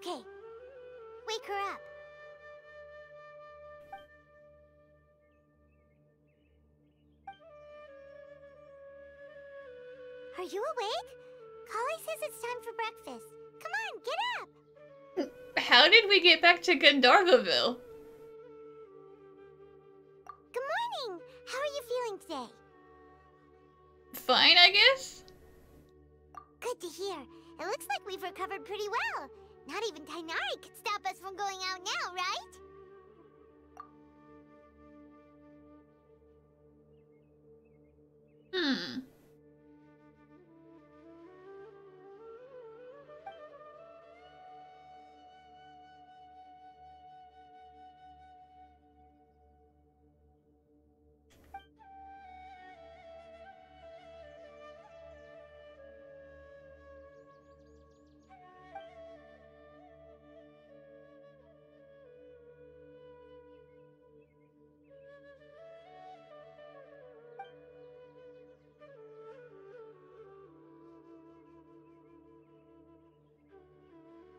Okay. Wake her up. Are you awake? Kali says it's time for breakfast. Come on, get up! How did we get back to Gandharvaville? Good morning! How are you feeling today? Fine, I guess? Good to hear. It looks like we've recovered pretty well. Not even Tainari could stop us from going out now, right? Hmm.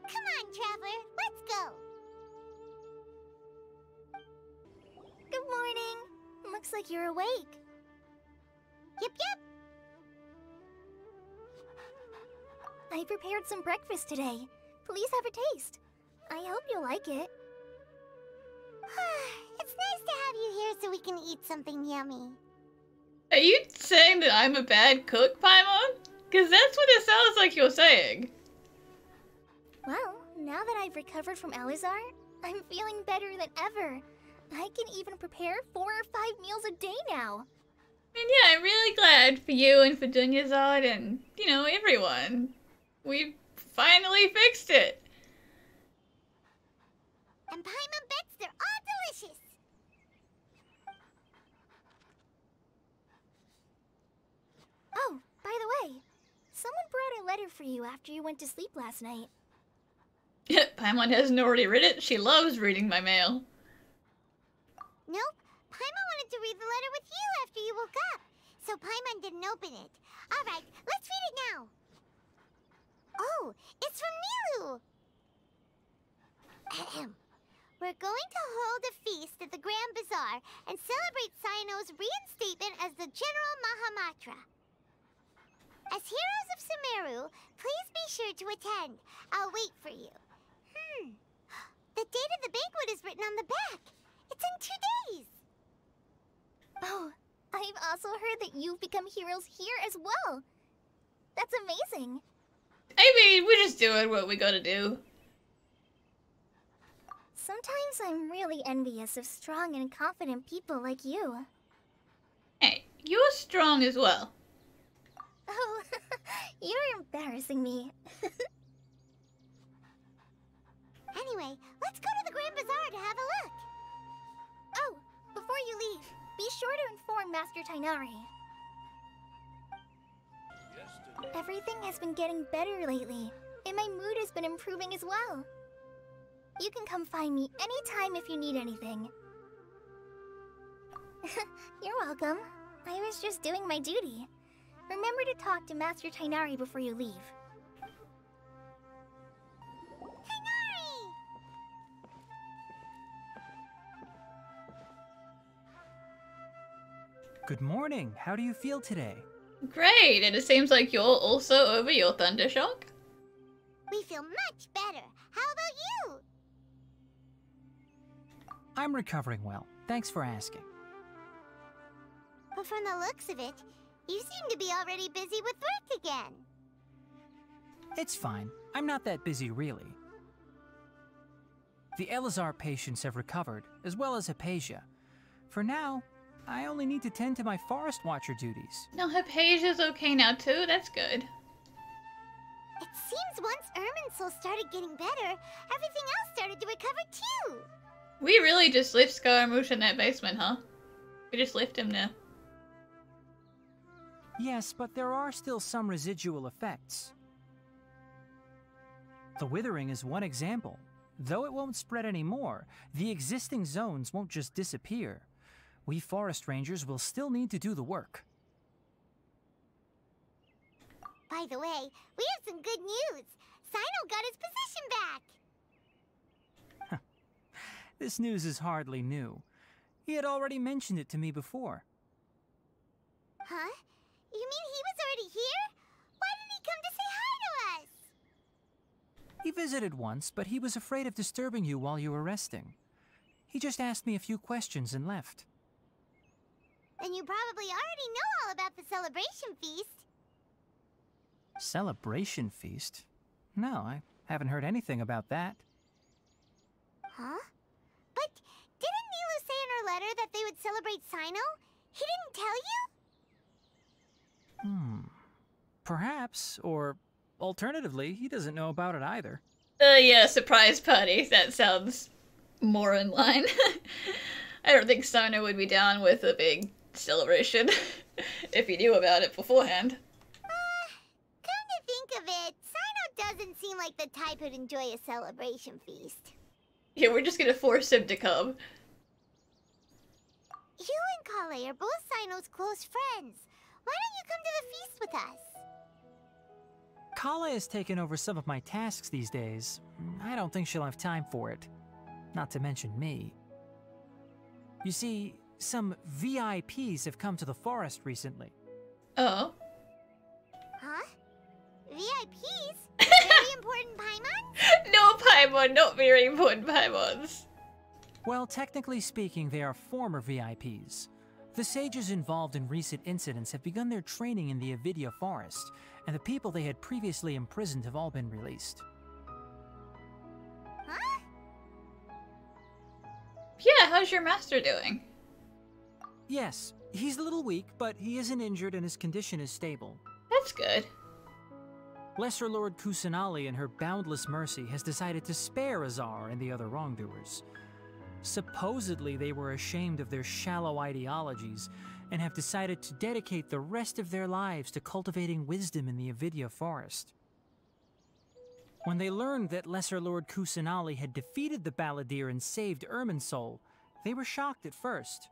Come on, Traveler, let's go! Good morning. Looks like you're awake. Yep. I prepared some breakfast today. Please have a taste. I hope you'll like it. It's nice to have you here so we can eat something yummy. Are you saying that I'm a bad cook, Paimon? Because that's what it sounds like you're saying. Well, now that I've recovered from Alizar, I'm feeling better than ever. I can even prepare 4 or 5 meals a day now. And yeah, I'm really glad for you and for Dunyazad and, you know, everyone. We finally fixed it. And Paimon bets they're all delicious. Oh, by the way, someone brought a letter for you after you went to sleep last night. Paimon hasn't already read it. She loves reading my mail. Nope, Paimon wanted to read the letter with you after you woke up, so Paimon didn't open it. Alright, let's read it now. Oh, it's from Nilu! Ahem. We're going to hold a feast at the Grand Bazaar and celebrate Cyano's reinstatement as the General Mahamatra. As heroes of Sumeru, please be sure to attend. I'll wait for you. The date of the banquet is written on the back. It's in 2 days. Oh, I've also heard that you've become heroes here as well. That's amazing. I mean, we're just doing what we gotta do. Sometimes I'm really envious of strong and confident people like you. Hey, you're strong as well. Oh, you're embarrassing me. Anyway, let's go to the Grand Bazaar to have a look. Oh, before you leave, be sure to inform Master Tainari. Everything has been getting better lately, and my mood has been improving as well. You can come find me anytime if you need anything. You're welcome. I was just doing my duty. Remember to talk to Master Tainari before you leave. Tainari! Good morning. How do you feel today? Great, and it seems like you're also over your thunder shock. We feel much better. How about you? I'm recovering well. Thanks for asking. But from the looks of it, you seem to be already busy with work again. It's fine. I'm not that busy, really. The Elazar patients have recovered, as well as Hypatia. For now, I only need to tend to my Forest Watcher duties. No, Hypatia's okay now too, that's good. It seems once Irminsul started getting better, everything else started to recover too. We really just left Scaramouche in that basement, huh? We just left him now. Yes, but there are still some residual effects. The withering is one example. Though it won't spread anymore, the existing zones won't just disappear. We forest rangers will still need to do the work. By the way, we have some good news. Sino got his position back. This news is hardly new. He had already mentioned it to me before. Huh? You mean he was already here? Why didn't he come to say hi to us? He visited once, but he was afraid of disturbing you while you were resting. He just asked me a few questions and left. Then you probably already know all about the celebration feast. Celebration feast? No, I haven't heard anything about that. Huh? But didn't Nilu say in her letter that they would celebrate Sino? He didn't tell you? Perhaps, or alternatively, he doesn't know about it either. Yeah, surprise party. That sounds more in line. I don't think Sino would be down with a big celebration if he knew about it beforehand. Come to think of it, Sino doesn't seem like the type who'd enjoy a celebration feast. Yeah, we're just gonna force him to come. You and Kale are both Sino's close friends. Why don't you come to the feast with us? Kala has taken over some of my tasks these days. I don't think she'll have time for it. Not to mention me. You see, some VIPs have come to the forest recently. Oh. Huh? VIPs? Very important Paimons? No Paimon, not very important Paimons. Well, technically speaking, they are former VIPs. The sages involved in recent incidents have begun their training in the Avidya forest, and the people they had previously imprisoned have all been released. Huh? Yeah, how's your master doing? Yes, he's a little weak, but he isn't injured and his condition is stable. That's good. Lesser Lord Kusanali, in her boundless mercy, has decided to spare Azar and the other wrongdoers. Supposedly, they were ashamed of their shallow ideologies and have decided to dedicate the rest of their lives to cultivating wisdom in the Avidya forest. When they learned that Lesser Lord Kusanali had defeated the Balladeer and saved Irminsul, they were shocked at first,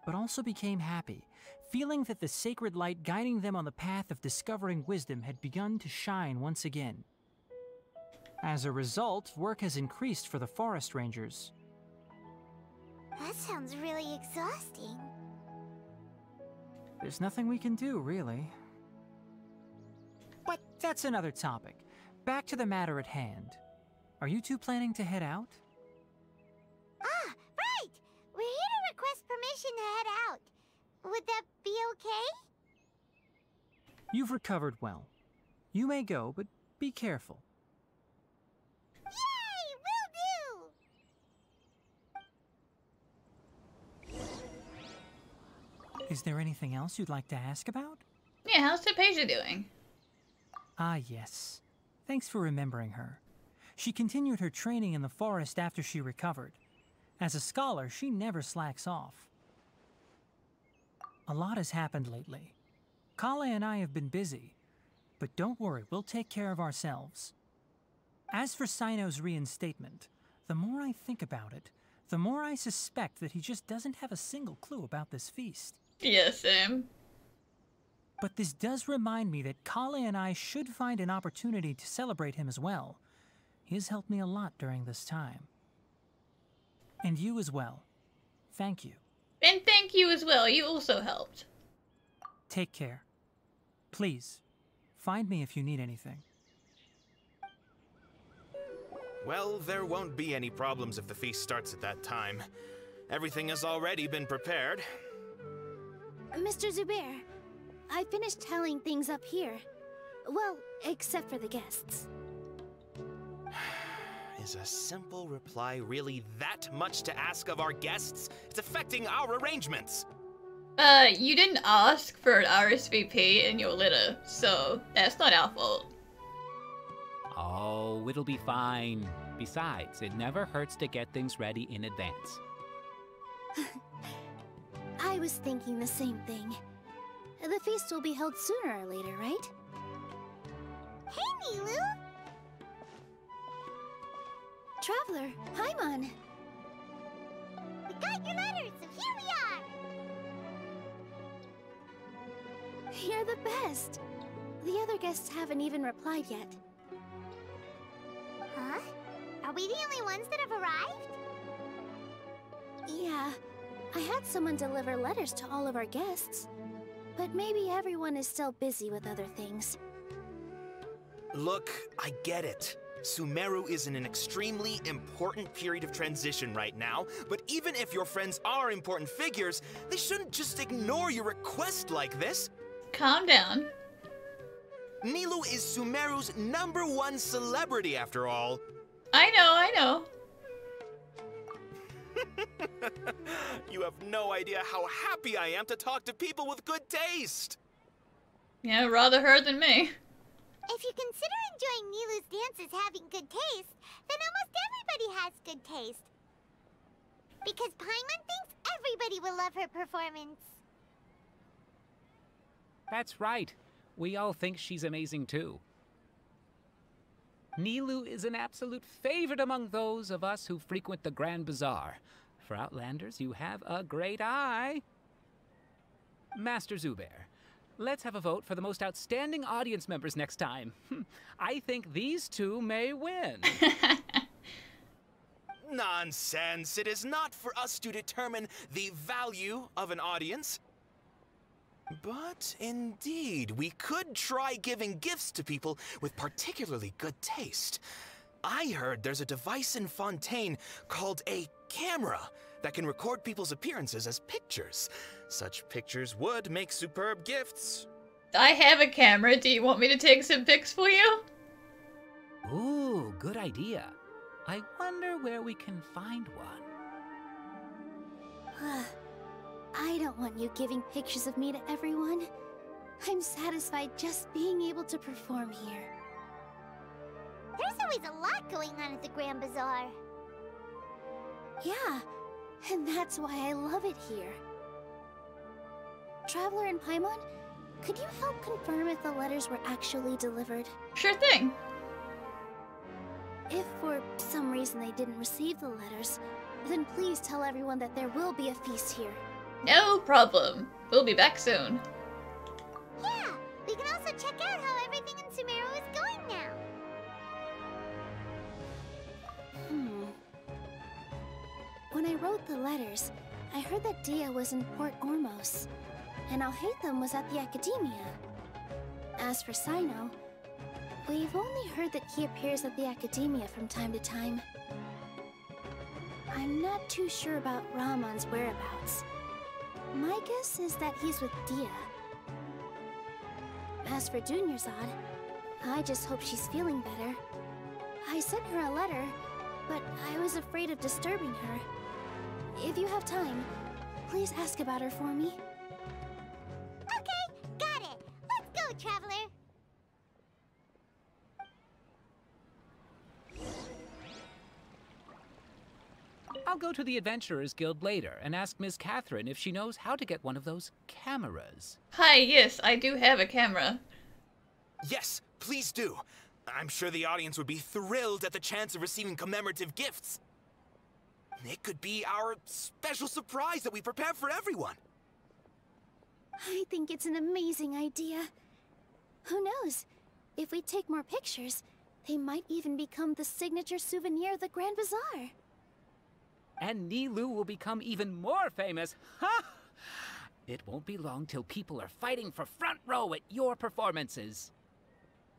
but also became happy, feeling that the sacred light guiding them on the path of discovering wisdom had begun to shine once again. As a result, work has increased for the forest rangers. That sounds really exhausting. There's nothing we can do, really. But that's another topic. Back to the matter at hand. Are you two planning to head out? Ah, right! We're here to request permission to head out. Would that be okay? You've recovered well. You may go, but be careful. Yay! Will do! Is there anything else you'd like to ask about? Yeah, how's Hypatia doing? Ah, yes. Thanks for remembering her. She continued her training in the forest after she recovered. As a scholar, she never slacks off. A lot has happened lately. Kale and I have been busy, but don't worry, we'll take care of ourselves. As for Sino's reinstatement, the more I think about it, the more I suspect that he just doesn't have a single clue about this feast. Yeah, same. But this does remind me that Kale and I should find an opportunity to celebrate him as well. He has helped me a lot during this time. And you as well. Thank you. And thank you as well, you also helped. Take care. Please, find me if you need anything. Well, there won't be any problems if the feast starts at that time. Everything has already been prepared. Mr. Zubair, I finished tallying things up here. Well, except for the guests. Is a simple reply really that much to ask of our guests? It's affecting our arrangements. You didn't ask for an RSVP in your letter, so that's not our fault. Oh, it'll be fine. Besides, it never hurts to get things ready in advance. I was thinking the same thing. The feast will be held sooner or later, right? Hey, Nilu! Traveler, Paimon. We got your letters, so here we are! You're the best. The other guests haven't even replied yet. Huh? Are we the only ones that have arrived? Yeah, I had someone deliver letters to all of our guests. But maybe everyone is still busy with other things. Look, I get it. Sumeru is in an extremely important period of transition right now, but even if your friends are important figures, they shouldn't just ignore your request like this. Calm down. Nilou is Sumeru's #1 celebrity after all. I know. You have no idea how happy I am to talk to people with good taste. Yeah, rather her than me. If you consider enjoying Nilou's dances having good taste, then almost everybody has good taste. Because Paimon thinks everybody will love her performance. That's right. We all think she's amazing too. Nilou is an absolute favorite among those of us who frequent the Grand Bazaar. For Outlanders, you have a great eye. Master Zubair, let's have a vote for the most outstanding audience members next time. I think these two may win. Nonsense. It is not for us to determine the value of an audience. But indeed, we could try giving gifts to people with particularly good taste. I heard there's a device in Fontaine called a camera that can record people's appearances as pictures. Such pictures would make superb gifts. I have a camera. Do you want me to take some pics for you? Ooh, good idea. I wonder where we can find one. I don't want you giving pictures of me to everyone. I'm satisfied just being able to perform here. There's always a lot going on at the Grand Bazaar. Yeah, and that's why I love it here. Traveler and Paimon, could you help confirm if the letters were actually delivered? Sure thing. If for some reason they didn't receive the letters, then please tell everyone that there will be a feast here. No problem. We'll be back soon. Yeah, we can also check out how everything in Sumeru is going now. When I wrote the letters, I heard that Dia was in Port Ormos, and Alhaitham was at the Academia. As for Sino, we've only heard that he appears at the Academia from time to time. I'm not too sure about Rahman's whereabouts. My guess is that he's with Dia. As for Dunyarzad, I just hope she's feeling better. I sent her a letter, but I was afraid of disturbing her. If you have time, please ask about her for me. Okay, got it. Let's go, Traveler. I'll go to the Adventurers Guild later and ask Miss Catherine if she knows how to get one of those cameras. Hi, yes, I do have a camera. Yes, please do. I'm sure the audience would be thrilled at the chance of receiving commemorative gifts. It could be our special surprise that we prepare for everyone. I think it's an amazing idea. Who knows? If we take more pictures, they might even become the signature souvenir of the Grand Bazaar. And Nilou will become even more famous. Ha! It won't be long till people are fighting for front row at your performances.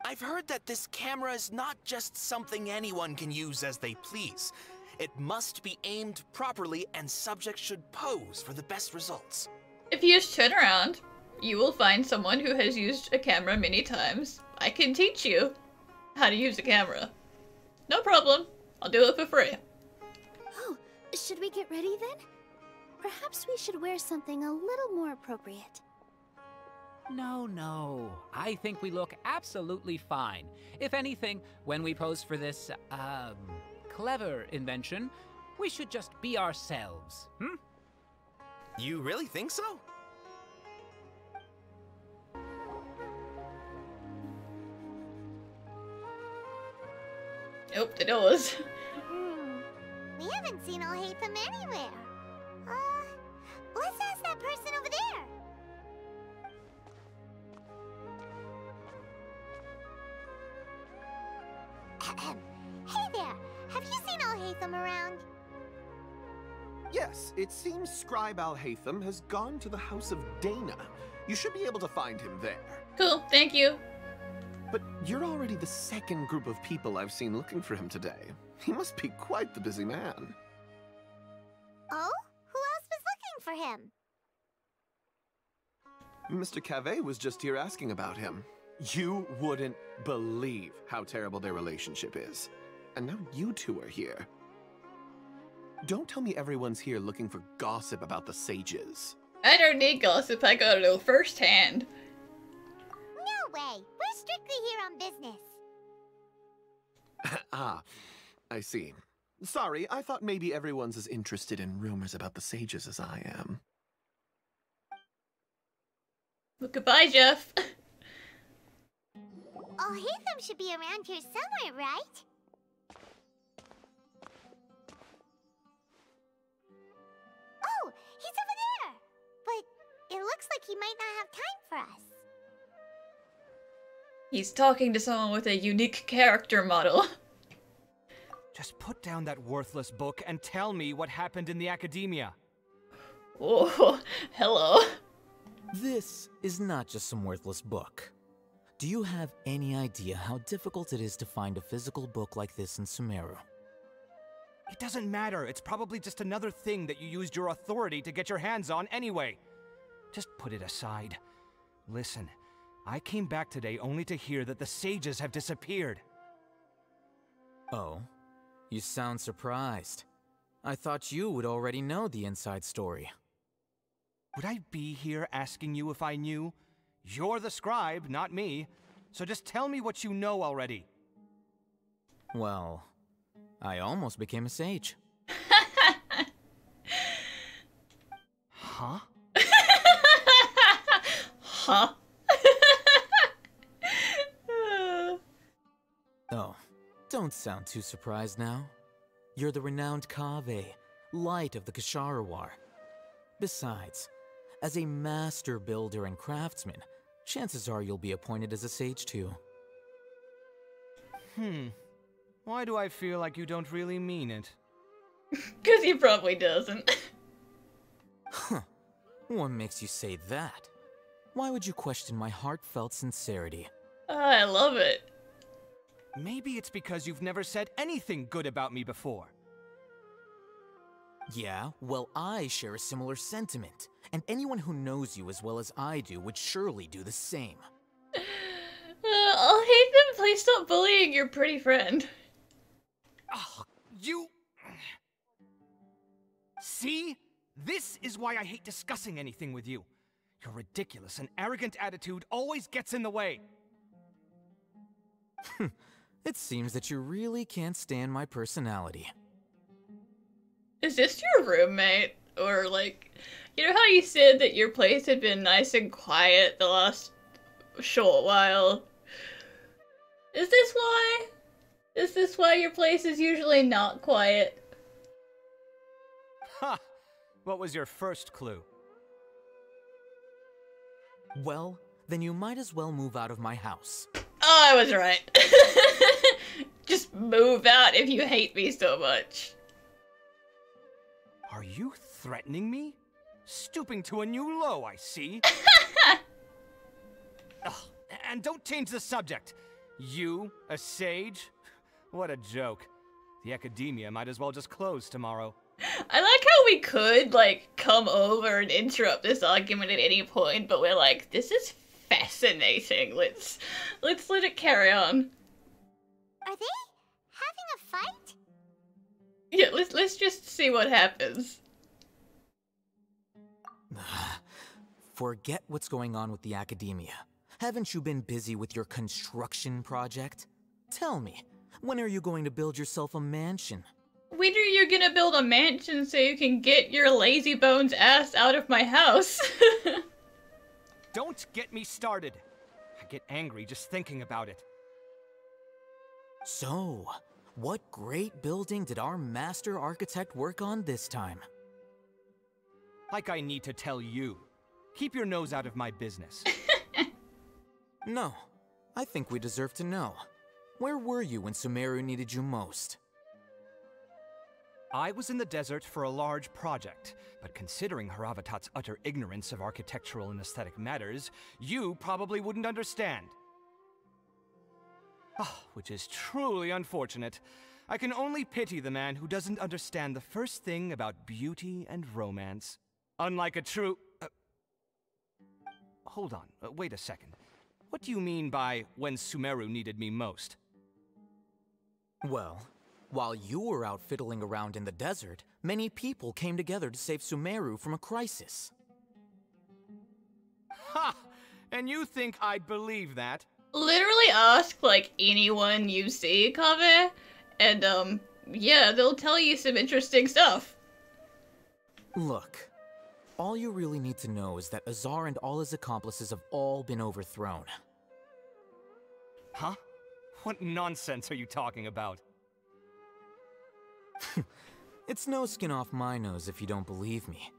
I've heard that this camera is not just something anyone can use as they please. It must be aimed properly, and subjects should pose for the best results. If you just turn around, you will find someone who has used a camera many times. I can teach you how to use a camera. No problem. I'll do it for free. Oh, should we get ready then? Perhaps we should wear something a little more appropriate. No. I think we look absolutely fine. If anything, when we pose for this, clever invention, we should just be ourselves, You really think so? Nope, the doors. We haven't seen Alhaitham anywhere. Let's ask that person over there. Hey there, have you seen Alhaitham around? Yes, it seems Scribe Alhaitham has gone to the House of Dana. You should be able to find him there. Cool, thank you. But you're already the second group of people I've seen looking for him today. He must be quite the busy man. Oh? Who else was looking for him? Mr. Cave was just here asking about him. You wouldn't believe how terrible their relationship is. And now you two are here. Don't tell me everyone's here looking for gossip about the sages. I don't need gossip, I gotta know firsthand. No way. We're strictly here on business. Ah, I see. Sorry, I thought maybe everyone's as interested in rumors about the sages as I am. Well, goodbye, Jeff. Alhaitham should be around here somewhere, right? Oh, he's over there! But it looks like he might not have time for us. He's talking to someone with a unique character model. Just put down that worthless book and tell me what happened in the academia. Oh, hello. This is not just some worthless book. Do you have any idea how difficult it is to find a physical book like this in Sumeru? It doesn't matter. It's probably just another thing that you used your authority to get your hands on anyway. Just put it aside. Listen, I came back today only to hear that the sages have disappeared. Oh, you sound surprised. I thought you would already know the inside story. Would I be here asking you if I knew? You're the scribe, not me. So just tell me what you know already. Well, I almost became a sage. Huh? Huh? Oh, don't sound too surprised now. You're the renowned Kaveh, light of the Kasharawar. Besides, as a master builder and craftsman, chances are you'll be appointed as a sage too. Why do I feel like you don't really mean it? 'Cause he probably doesn't. Huh. What makes you say that? Why would you question my heartfelt sincerity? I love it. Maybe it's because you've never said anything good about me before. Yeah, well, I share a similar sentiment, and anyone who knows you as well as I do would surely do the same. I'll hate them. Please stop bullying your pretty friend. Oh, you... See? This is why I hate discussing anything with you. Your ridiculous and arrogant attitude always gets in the way. It seems that you really can't stand my personality. Is this your roommate? Or like, you know how you said that your place had been nice and quiet the last short while? Is this why? Is this why your place is usually not quiet? Ha! What was your first clue? Well, then you might as well move out of my house. Oh, I was right. Just move out if you hate me so much. Are you threatening me? Stooping to a new low, I see. Ugh, and don't change the subject. You, a sage? What a joke. The academia might as well just close tomorrow. I like how we could, like, come over and interrupt this argument at any point, but we're like, this is fascinating. Let's let it carry on. Are they having a fight? Yeah, let's just see what happens. Forget what's going on with the academia. Haven't you been busy with your construction project? Tell me, when are you going to build yourself a mansion? When are you gonna build a mansion so you can get your lazy bones ass out of my house? Don't get me started. I get angry just thinking about it. So, what great building did our master architect work on this time? Like I need to tell you. Keep your nose out of my business. No, I think we deserve to know. Where were you when Sumeru needed you most? I was in the desert for a large project, but considering Haravatat's utter ignorance of architectural and aesthetic matters, you probably wouldn't understand. Which is truly unfortunate. I can only pity the man who doesn't understand the first thing about beauty and romance. Unlike a true... Hold on, wait a second. What do you mean by when Sumeru needed me most? Well, while you were out fiddling around in the desert, many people came together to save Sumeru from a crisis. Ha! And you think I'd believe that? Literally ask, like, anyone you see, Kaveh, and, yeah, they'll tell you some interesting stuff. Look, all you really need to know is that Azar and all his accomplices have all been overthrown. Huh? What nonsense are you talking about? It's no skin off my nose if you don't believe me.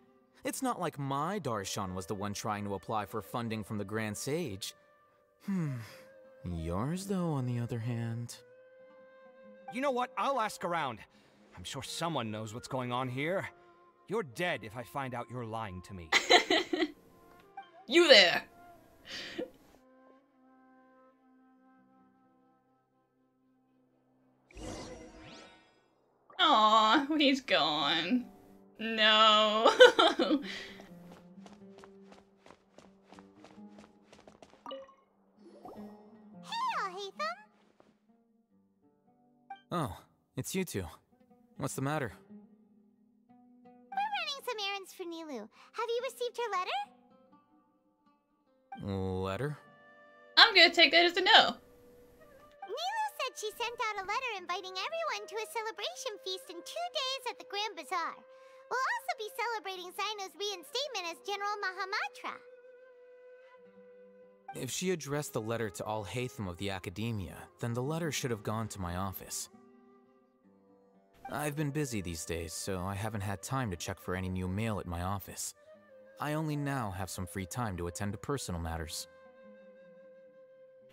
It's not like my Darshan was the one trying to apply for funding from the Grand Sage. Yours, though, on the other hand... You know what? I'll ask around. I'm sure someone knows what's going on here. You're dead if I find out you're lying to me. You there! Aw, he's gone. No. Haytham? Oh, it's you two. What's the matter? We're running some errands for Nilu. Have you received her letter? Letter? I'm gonna take that as a no. Nilu said she sent out a letter inviting everyone to a celebration feast in 2 days at the Grand Bazaar. We'll also be celebrating Cyno's reinstatement as General Mahamatra. If she addressed the letter to all Haytham of the Academia, then the letter should have gone to my office. I've been busy these days, so I haven't had time to check for any new mail at my office. I only now have some free time to attend to personal matters.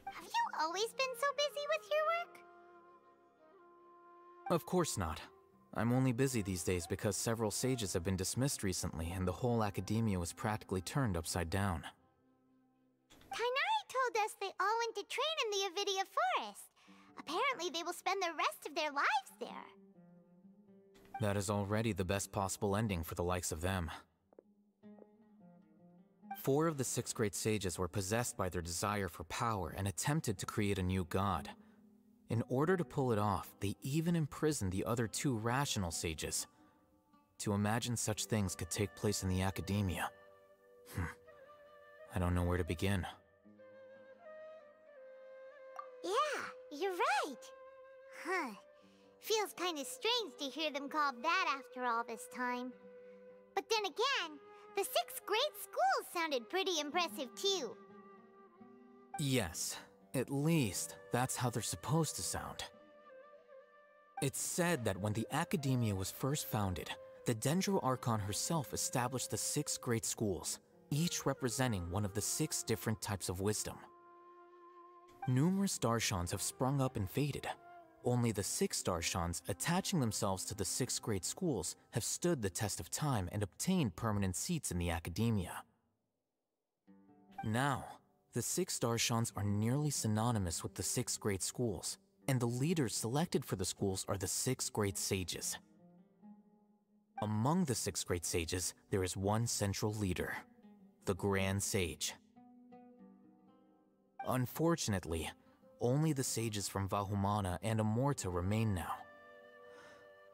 Have you always been so busy with your work? Of course not. I'm only busy these days because several sages have been dismissed recently and the whole Academia was practically turned upside down. Tainari told us they all went to train in the Avidia Forest. Apparently they will spend the rest of their lives there. That is already the best possible ending for the likes of them. 4 of the 6 great sages were possessed by their desire for power and attempted to create a new god. In order to pull it off, they even imprisoned the other 2 rational sages. To imagine such things could take place in the Academia. I don't know where to begin. Yeah, you're right. Huh. Feels kind of strange to hear them called that after all this time. But then again, the 6 great schools sounded pretty impressive too. Yes, at least that's how they're supposed to sound. It's said that when the Academia was first founded, the end-of-archon herself established the 6 great schools, each representing one of the 6 different types of wisdom. Numerous Darshans have sprung up and faded. Only the 6 Darshans attaching themselves to the 6 great schools have stood the test of time and obtained permanent seats in the Academia. Now, the 6 Darshans are nearly synonymous with the 6 great schools, and the leaders selected for the schools are the 6 great sages. Among the 6 great sages, there is one central leader, the Grand Sage. Unfortunately, only the sages from Vahumana and Amorta remain now.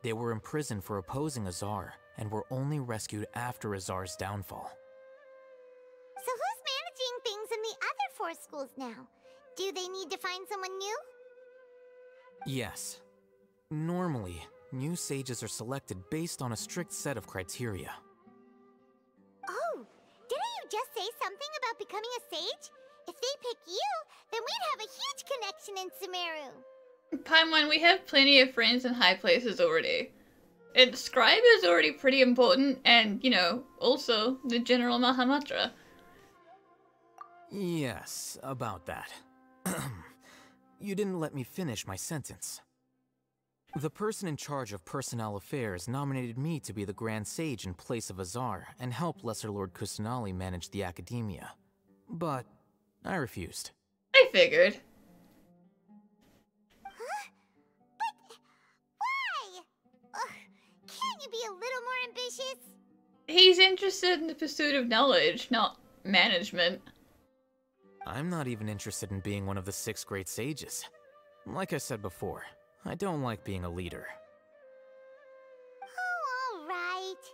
They were imprisoned for opposing Azar, and were only rescued after Azar's downfall. So who's managing things in the other 4 schools now? Do they need to find someone new? Yes. Normally, new sages are selected based on a strict set of criteria. Oh, didn't you just say something about becoming a sage? If they pick you, then we'd have a huge connection in Sumeru. Paimon, we have plenty of friends in high places already. And Scribe is already pretty important, and, you know, also the General Mahamatra. Yes, about that. You didn't let me finish my sentence. The person in charge of personnel affairs nominated me to be the Grand Sage in place of Azar and help Lesser Lord Kusanali manage the academia. But I refused. I figured. Huh? But why? Ugh, can't you be a little more ambitious? He's interested in the pursuit of knowledge, not management. I'm not even interested in being one of the 6 great sages. Like I said before, I don't like being a leader. Oh, all right.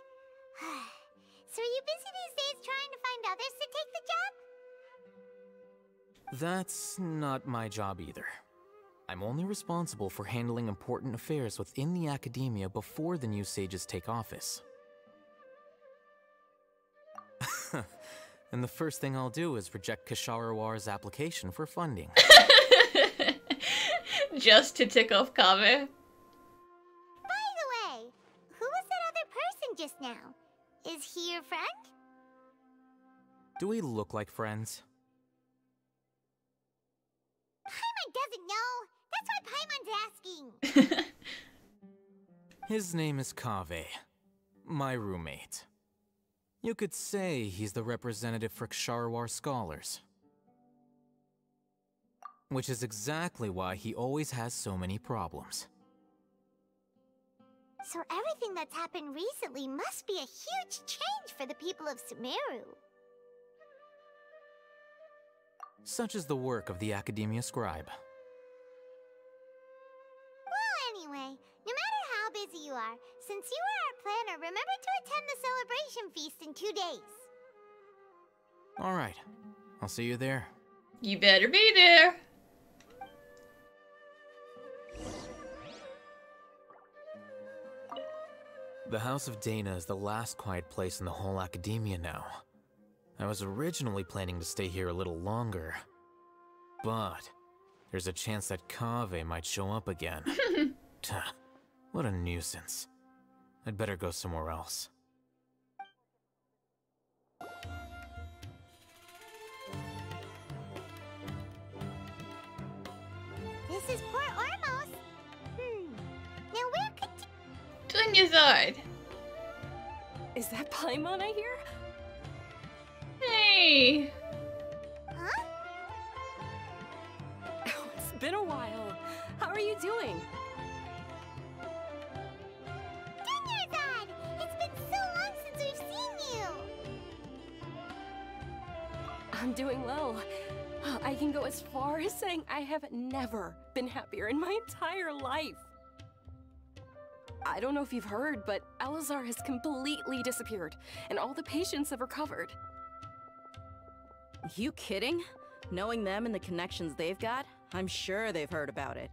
So are you busy these days trying to find others to take the job? That's not my job either. I'm only responsible for handling important affairs within the academia before the new sages take office. And the first thing I'll do is reject Kasharawar's application for funding. Just to tick off Kaveh. By the way, who was that other person just now? Is he your friend? Do we look like friends? Paimon doesn't know. That's why Paimon's asking. His name is Kaveh, my roommate. You could say he's the representative for Ksharawar scholars. Which is exactly why he always has so many problems. So everything that's happened recently must be a huge change for the people of Sumeru. Such is the work of the Academia Scribe. Well, anyway, no matter how busy you are, since you are our planner, remember to attend the celebration feast in 2 days. Alright, I'll see you there. You better be there. The House of Dana is the last quiet place in the whole academia now. I was originally planning to stay here a little longer, but there's a chance that Kaveh might show up again. Tuh, what a nuisance. I'd better go somewhere else. This is Port Ormos. Now where could Dunyazard. Is that Paimon I hear? Hey. Huh? Oh, it's been a while. How are you doing? Dunyazard! It's been so long since we've seen you! I'm doing well. I can go as far as saying I have never been happier in my entire life. I don't know if you've heard, but Elazar has completely disappeared, and all the patients have recovered. You kidding? Knowing them and the connections they've got, I'm sure they've heard about it.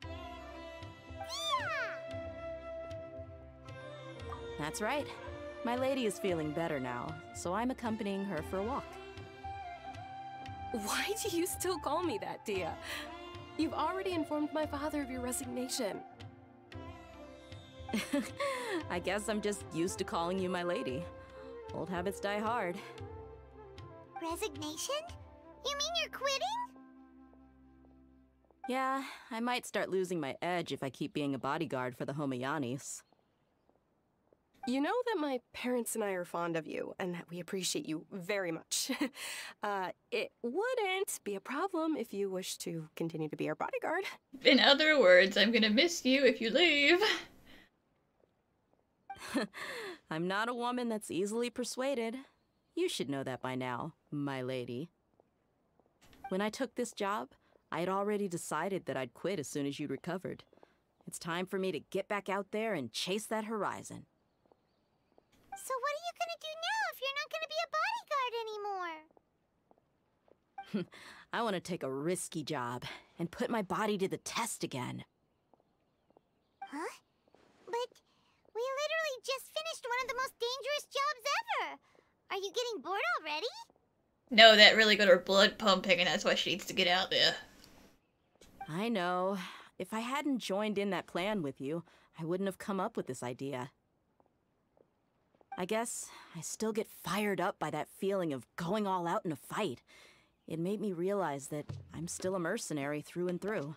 Yeah! That's right. My lady is feeling better now, so I'm accompanying her for a walk. Why do you still call me that, Dia? You've already informed my father of your resignation. I guess I'm just used to calling you my lady. Old habits die hard. Resignation? You mean you're quitting? Yeah, I might start losing my edge if I keep being a bodyguard for the Homayanis. You know that my parents and I are fond of you, and that we appreciate you very much. It wouldn't be a problem if you wish to continue to be our bodyguard. In other words, I'm gonna miss you if you leave. I'm not a woman that's easily persuaded. You should know that by now, my lady. When I took this job, I had already decided that I'd quit as soon as you recovered. It's time for me to get back out there and chase that horizon. So what are you gonna do now if you're not gonna be a bodyguard anymore? I want to take a risky job and put my body to the test again. Huh? But we literally just finished one of the most dangerous jobs ever! Are you getting bored already? No, that really got her blood pumping, and that's why she needs to get out there. I know. If I hadn't joined in that plan with you, I wouldn't have come up with this idea. I guess I still get fired up by that feeling of going all out in a fight. It made me realize that I'm still a mercenary through and through.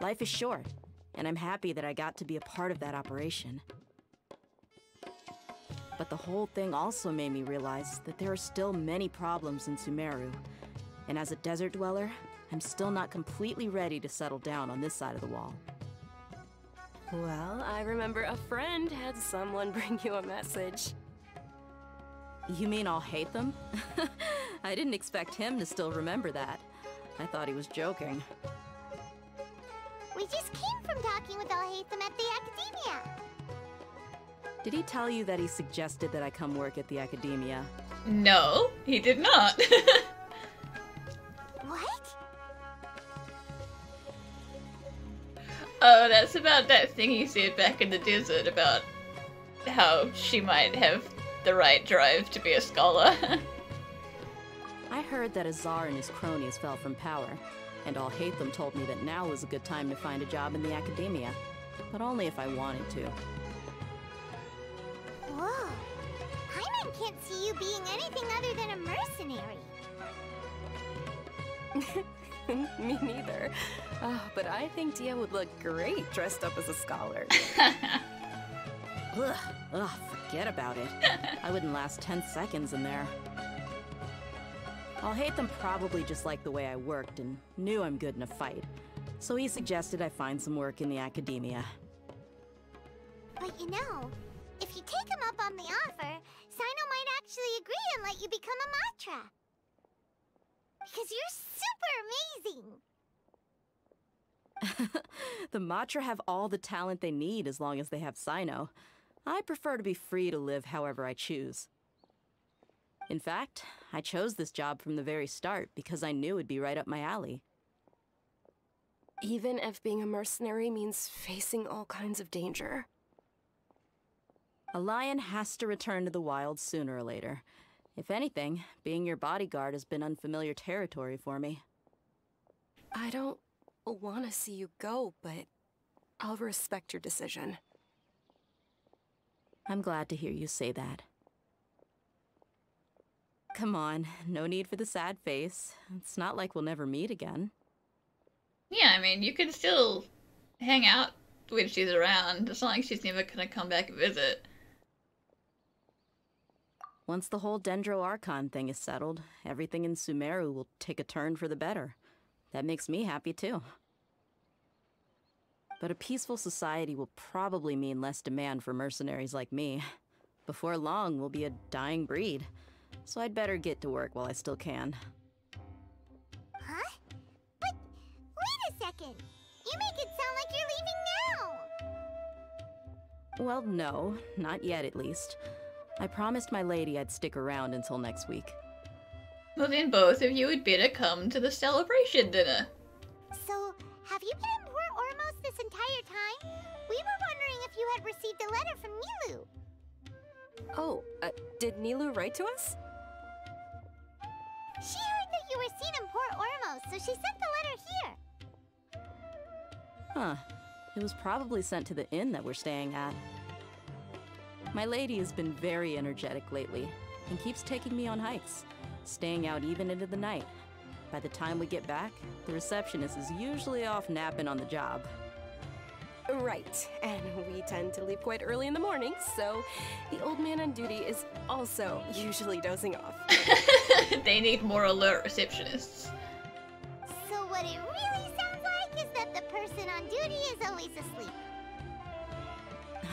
Life is short, and I'm happy that I got to be a part of that operation. But the whole thing also made me realize that there are still many problems in Sumeru. And as a desert dweller, I'm still not completely ready to settle down on this side of the wall. Well, I remember a friend had someone bring you a message. You mean I'll hate them? I didn't expect him to still remember that. I thought he was joking. We just came from talking with Alhaitham at the Academia. Did he tell you that he suggested that I come work at the Academia? No, he did not. What? Oh, that's about that thing he said back in the desert about how she might have the right drive to be a scholar. I heard that Azar and his cronies fell from power, and Alhaitham told me that now was a good time to find a job in the Academia, but only if I wanted to. Whoa. Paimon can't see you being anything other than a mercenary. Me neither. But I think Dia would look great dressed up as a scholar. Ugh, forget about it. I wouldn't last 10 seconds in there. Alhaitham probably just liked the way I worked and knew I'm good in a fight, so he suggested I find some work in the Academia. But you know, if you take him up on the offer, Sino might actually agree and let you become a Matra. Because you're super amazing! The Matra have all the talent they need as long as they have Sino. I prefer to be free to live however I choose. In fact, I chose this job from the very start because I knew it'd be right up my alley. Even if being a mercenary means facing all kinds of danger. A lion has to return to the wild sooner or later. If anything, being your bodyguard has been unfamiliar territory for me. I don't want to see you go, but I'll respect your decision. I'm glad to hear you say that. Come on, no need for the sad face. It's not like we'll never meet again. Yeah, I mean, you can still hang out when she's around. It's not like she's never gonna come back and visit. Once the whole end-of-archon thing is settled, everything in Sumeru will take a turn for the better. That makes me happy too. But a peaceful society will probably mean less demand for mercenaries like me. Before long, we'll be a dying breed. So I'd better get to work while I still can. Huh? But wait a second! You make it sound like you're leaving now! Well, no. Not yet, at least. I promised my lady I'd stick around until next week. Well, then both of you had better come to the celebration dinner. So, have you been in Port Ormos this entire time? We were wondering if you had received a letter from Nilou. Oh, did Nilou write to us? She heard that you were seen in Port Ormos, so she sent the letter here. Huh. It was probably sent to the inn that we're staying at. My lady has been very energetic lately, and keeps taking me on hikes, staying out even into the night. By the time we get back, the receptionist is usually off napping on the job. Right, and we tend to leave quite early in the morning, so the old man on duty is also usually dozing off. They need more alert receptionists. So what it really sounds like is that the person on duty is always asleep.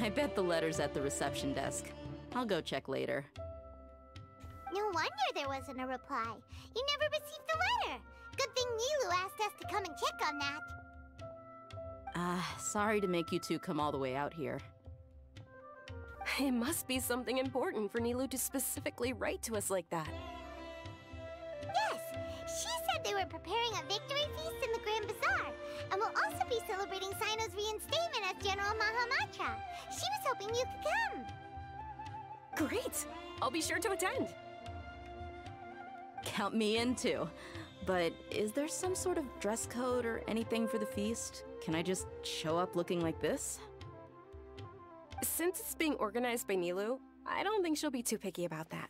I bet the letter's at the reception desk. I'll go check later. No wonder there wasn't a reply. You never received the letter. Good thing Nilou asked us to come and check on that. Sorry to make you two come all the way out here. It must be something important for Nilou to specifically write to us like that. Yes, she said they were preparing a victory feast in the Grand Bazaar, and will also be celebrating Sino's reinstatement as General Mahamatra. She was hoping you could come. Great! I'll be sure to attend. Count me in too. But is there some sort of dress code or anything for the feast? Can I just show up looking like this? Since it's being organized by Nilou, I don't think she'll be too picky about that.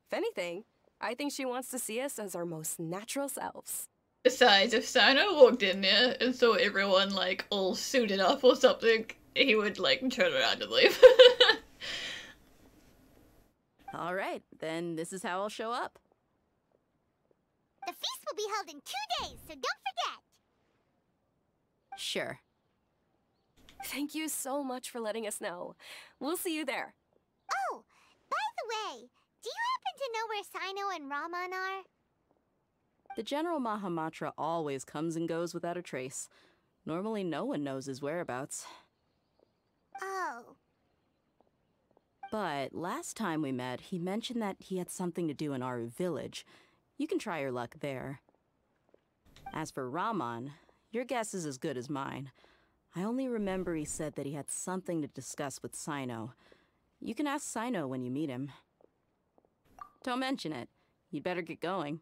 If anything, I think she wants to see us as our most natural selves. Besides, if Sino walked in there and saw everyone, like, all suited up or something, he would, like, turn around and leave. All right, then this is how I'll show up. The feast will be held in 2 days, so don't forget. Sure. Thank you so much for letting us know. We'll see you there. Oh, by the way, do you happen to know where Sino and Raman are? The General Mahamatra always comes and goes without a trace. Normally no one knows his whereabouts. Oh. But last time we met, he mentioned that he had something to do in our village. You can try your luck there. As for Raman, your guess is as good as mine. I only remember he said that he had something to discuss with Sino. You can ask Sino when you meet him. Don't mention it. You'd better get going.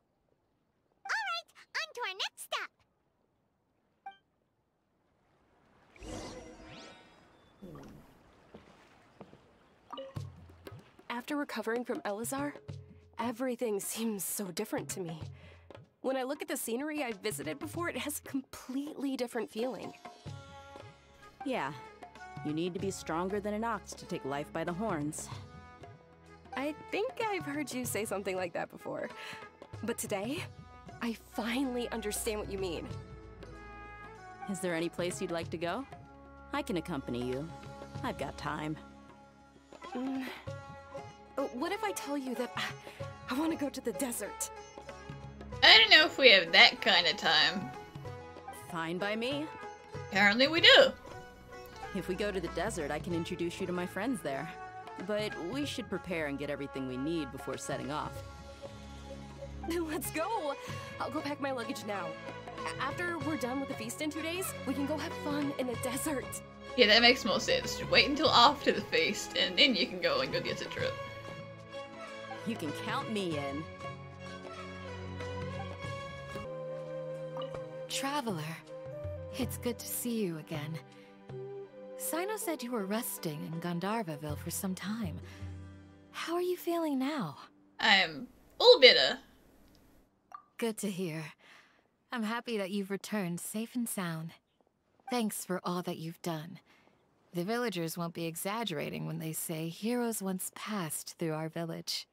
All right, on to our next stop. After recovering from Elazar, everything seems so different to me. When I look at the scenery I've visited before, it has a completely different feeling. Yeah, you need to be stronger than an ox to take life by the horns. I think I've heard you say something like that before. But today, I finally understand what you mean. Is there any place you'd like to go? I can accompany you. I've got time. What if I tell you that I want to go to the desert? I don't know if we have that kind of time. Fine by me. Apparently we do. If we go to the desert, I can introduce you to my friends there. But we should prepare and get everything we need before setting off. Let's go! I'll go pack my luggage now. After we're done with the feast in 2 days, we can go have fun in the desert. Yeah, that makes more sense. Wait until after the feast, and then you can go and go get a trip. You can count me in. Traveler, it's good to see you again. Sino said you were resting in Gandharvaville for some time. How are you feeling now? I'm all better. Good to hear. I'm happy that you've returned safe and sound. Thanks for all that you've done. The villagers won't be exaggerating when they say heroes once passed through our village.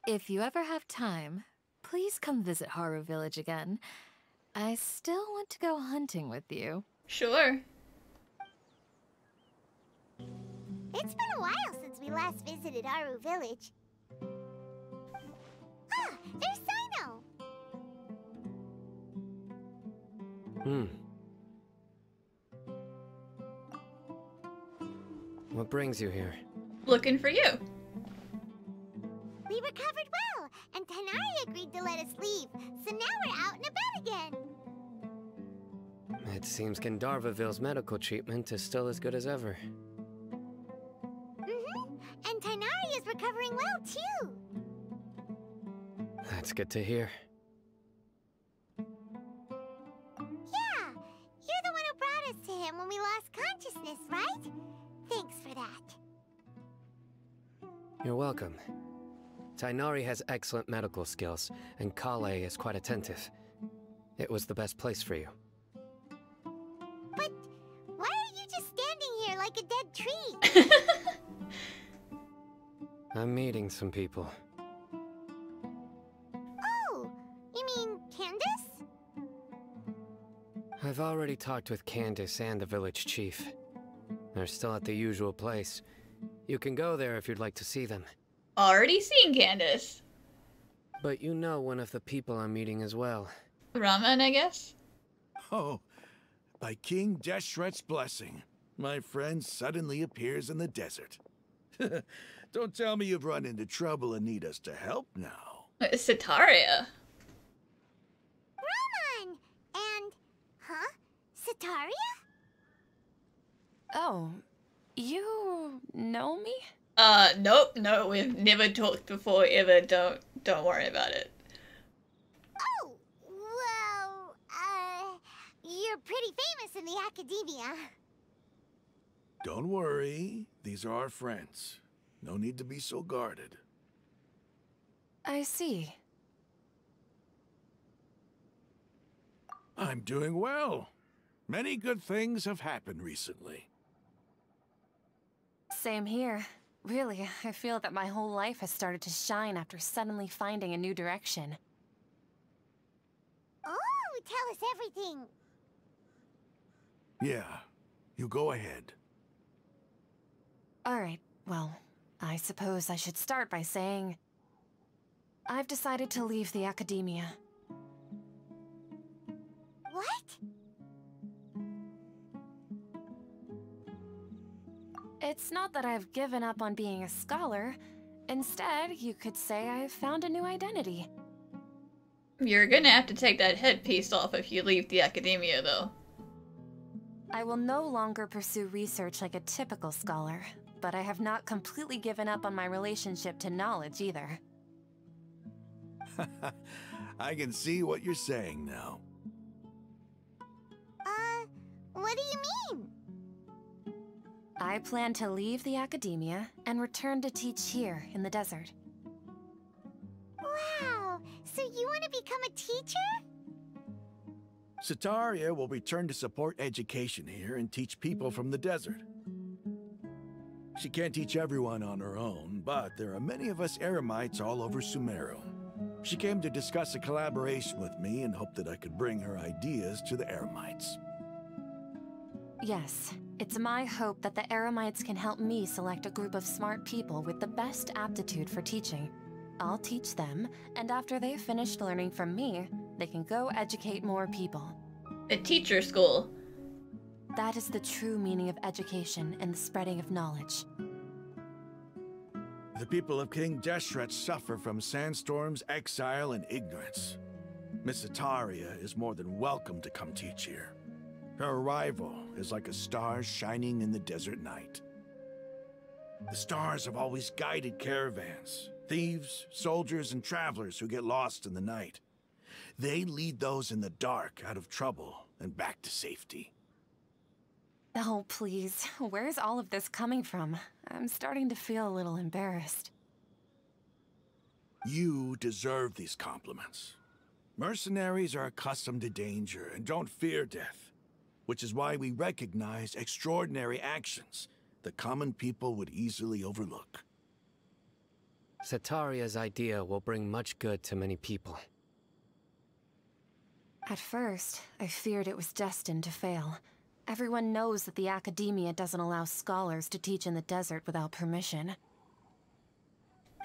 If you ever have time, please come visit Haru Village again. I still want to go hunting with you. Sure. It's been a while since we last visited Haru Village. Ah, there's Sino! What brings you here? Looking for you. We recovered well, and Tanari agreed to let us leave, so now we're out and about again. It seems Gandharvaville's medical treatment is still as good as ever. And Tanari is recovering well, too. That's good to hear. Yeah, you're the one who brought us to him when we lost consciousness, right? Thanks for that. You're welcome. Tainari has excellent medical skills, and Kale is quite attentive. It was the best place for you. But why are you just standing here like a dead tree? I'm meeting some people. Oh, you mean Candace? I've already talked with Candace and the village chief. They're still at the usual place. You can go there if you'd like to see them. Already seen Candace. But you know one of the people I'm meeting as well. Raman, I guess? Oh, by King Deshret's blessing, my friend suddenly appears in the desert. Don't tell me you've run into trouble and need us to help now. Sitaria. Raman! And... huh? Sitaria? Oh, you know me? Nope, no, we've never talked before, ever. Don't worry about it. Oh, well, you're pretty famous in the academia. Don't worry, these are our friends. No need to be so guarded. I see. I'm doing well. Many good things have happened recently. Same here. Really, I feel that my whole life has started to shine after suddenly finding a new direction. Oh, tell us everything. Yeah, you go ahead. Alright, well, I suppose I should start by saying I've decided to leave the academia. What? It's not that I've given up on being a scholar. Instead, you could say I've found a new identity. You're gonna have to take that headpiece off if you leave the academia, though. I will no longer pursue research like a typical scholar, but I have not completely given up on my relationship to knowledge either. I can see what you're saying now. What do you mean? I plan to leave the academia and return to teach here in the desert. Wow, so you want to become a teacher? Setaria will return to support education here and teach people from the desert. She can't teach everyone on her own, but there are many of us Eremites all over Sumeru. She came to discuss a collaboration with me and hoped that I could bring her ideas to the Eremites. Yes, it's my hope that the Eremites can help me select a group of smart people with the best aptitude for teaching. I'll teach them, and after they've finished learning from me, they can go educate more people. A teacher school. That is the true meaning of education and the spreading of knowledge. The people of King Deshret suffer from sandstorms, exile, and ignorance. Miss Setaria is more than welcome to come teach here. Her arrival is like a star shining in the desert night. The stars have always guided caravans, thieves, soldiers, and travelers who get lost in the night. They lead those in the dark out of trouble and back to safety. Oh, please. Where's all of this coming from? I'm starting to feel a little embarrassed. You deserve these compliments. Mercenaries are accustomed to danger and don't fear death, which is why we recognize extraordinary actions that common people would easily overlook. Setaria's idea will bring much good to many people. At first, I feared it was destined to fail. Everyone knows that the academia doesn't allow scholars to teach in the desert without permission.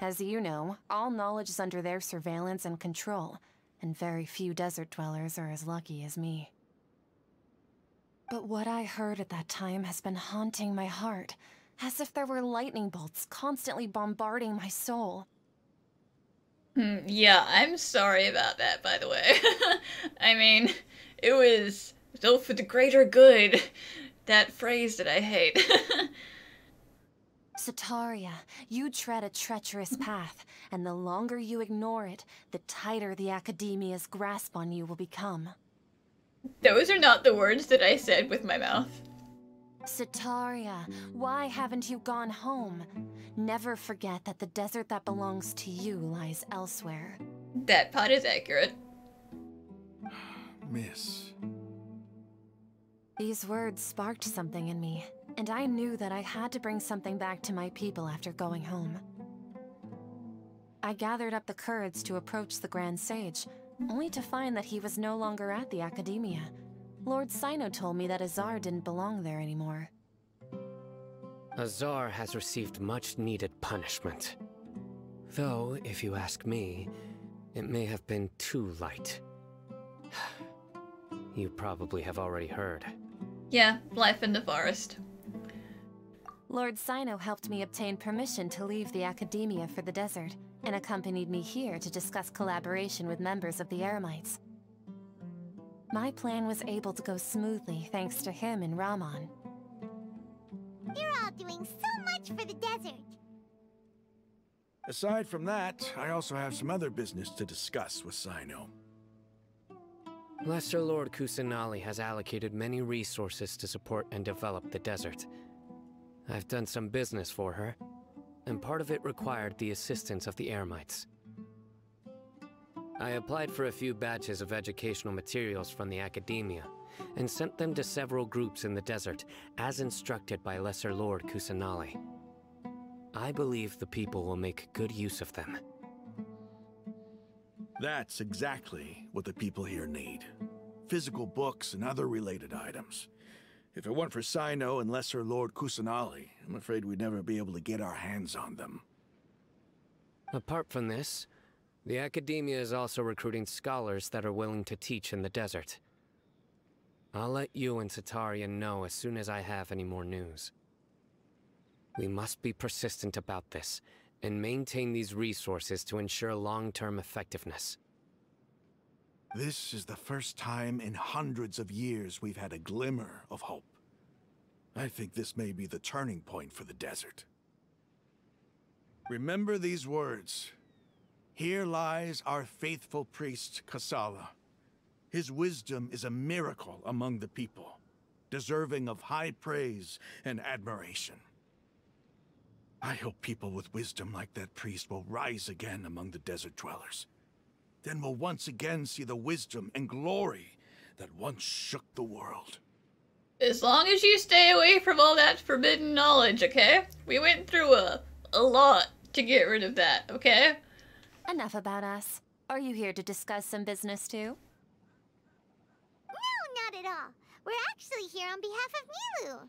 As you know, all knowledge is under their surveillance and control, and very few desert dwellers are as lucky as me. But what I heard at that time has been haunting my heart, as if there were lightning bolts constantly bombarding my soul. Yeah, I'm sorry about that, by the way. I mean, it was so for the greater good. That phrase that I hate. Setaria, you tread a treacherous path, and the longer you ignore it, the tighter the academia's grasp on you will become. Those are not the words that I said with my mouth. Setaria, why haven't you gone home? Never forget that the desert that belongs to you lies elsewhere. That part is accurate. Miss. These words sparked something in me, and I knew that I had to bring something back to my people after going home. I gathered up the courage to approach the Grand Sage, only to find that he was no longer at the academia. Lord Sino told me that Azar didn't belong there anymore. Azar has received much-needed punishment. Though, if you ask me, it may have been too light. You probably have already heard. Yeah, life in the forest. Lord Sino helped me obtain permission to leave the academia for the desert, and accompanied me here to discuss collaboration with members of the Eremites. My plan was able to go smoothly thanks to him and Rahman. You're all doing so much for the desert. Aside from that, I also have some other business to discuss with Sino. Lesser Lord Kusanali has allocated many resources to support and develop the desert. I've done some business for her, and part of it required the assistance of the Eremites. I applied for a few batches of educational materials from the Academia, and sent them to several groups in the desert, as instructed by Lesser Lord Kusanali. I believe the people will make good use of them. That's exactly what the people here need. Physical books and other related items. If it weren't for Sino and Lesser Lord Kusanali, I'm afraid we'd never be able to get our hands on them. Apart from this, the Academia is also recruiting scholars that are willing to teach in the desert. I'll let you and Sataria know as soon as I have any more news. We must be persistent about this, and maintain these resources to ensure long-term effectiveness. This is the first time in hundreds of years we've had a glimmer of hope. I think this may be the turning point for the desert. Remember these words. Here lies our faithful priest, Kasala. His wisdom is a miracle among the people, deserving of high praise and admiration. I hope people with wisdom like that priest will rise again among the desert dwellers. Then we'll once again see the wisdom and glory that once shook the world. As long as you stay away from all that forbidden knowledge, okay? We went through a lot to get rid of that, okay? Enough about us. Are you here to discuss some business too? No, not at all. We're actually here on behalf of Nilu.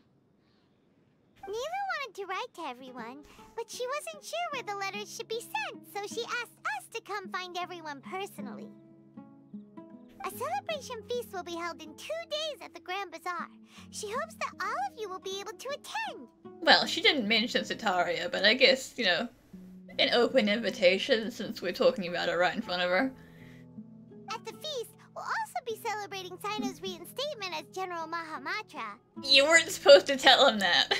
Nilu wanted to write to everyone, but she wasn't sure where the letters should be sent, so she asked us to come find everyone personally. A celebration feast will be held in 2 days at the Grand Bazaar. She hopes that all of you will be able to attend. Well, she didn't mention Sataria, but I guess, you know, an open invitation since we're talking about it right in front of her. At the feast, we'll also be celebrating Sino's reinstatement as General Mahamatra. You weren't supposed to tell him that.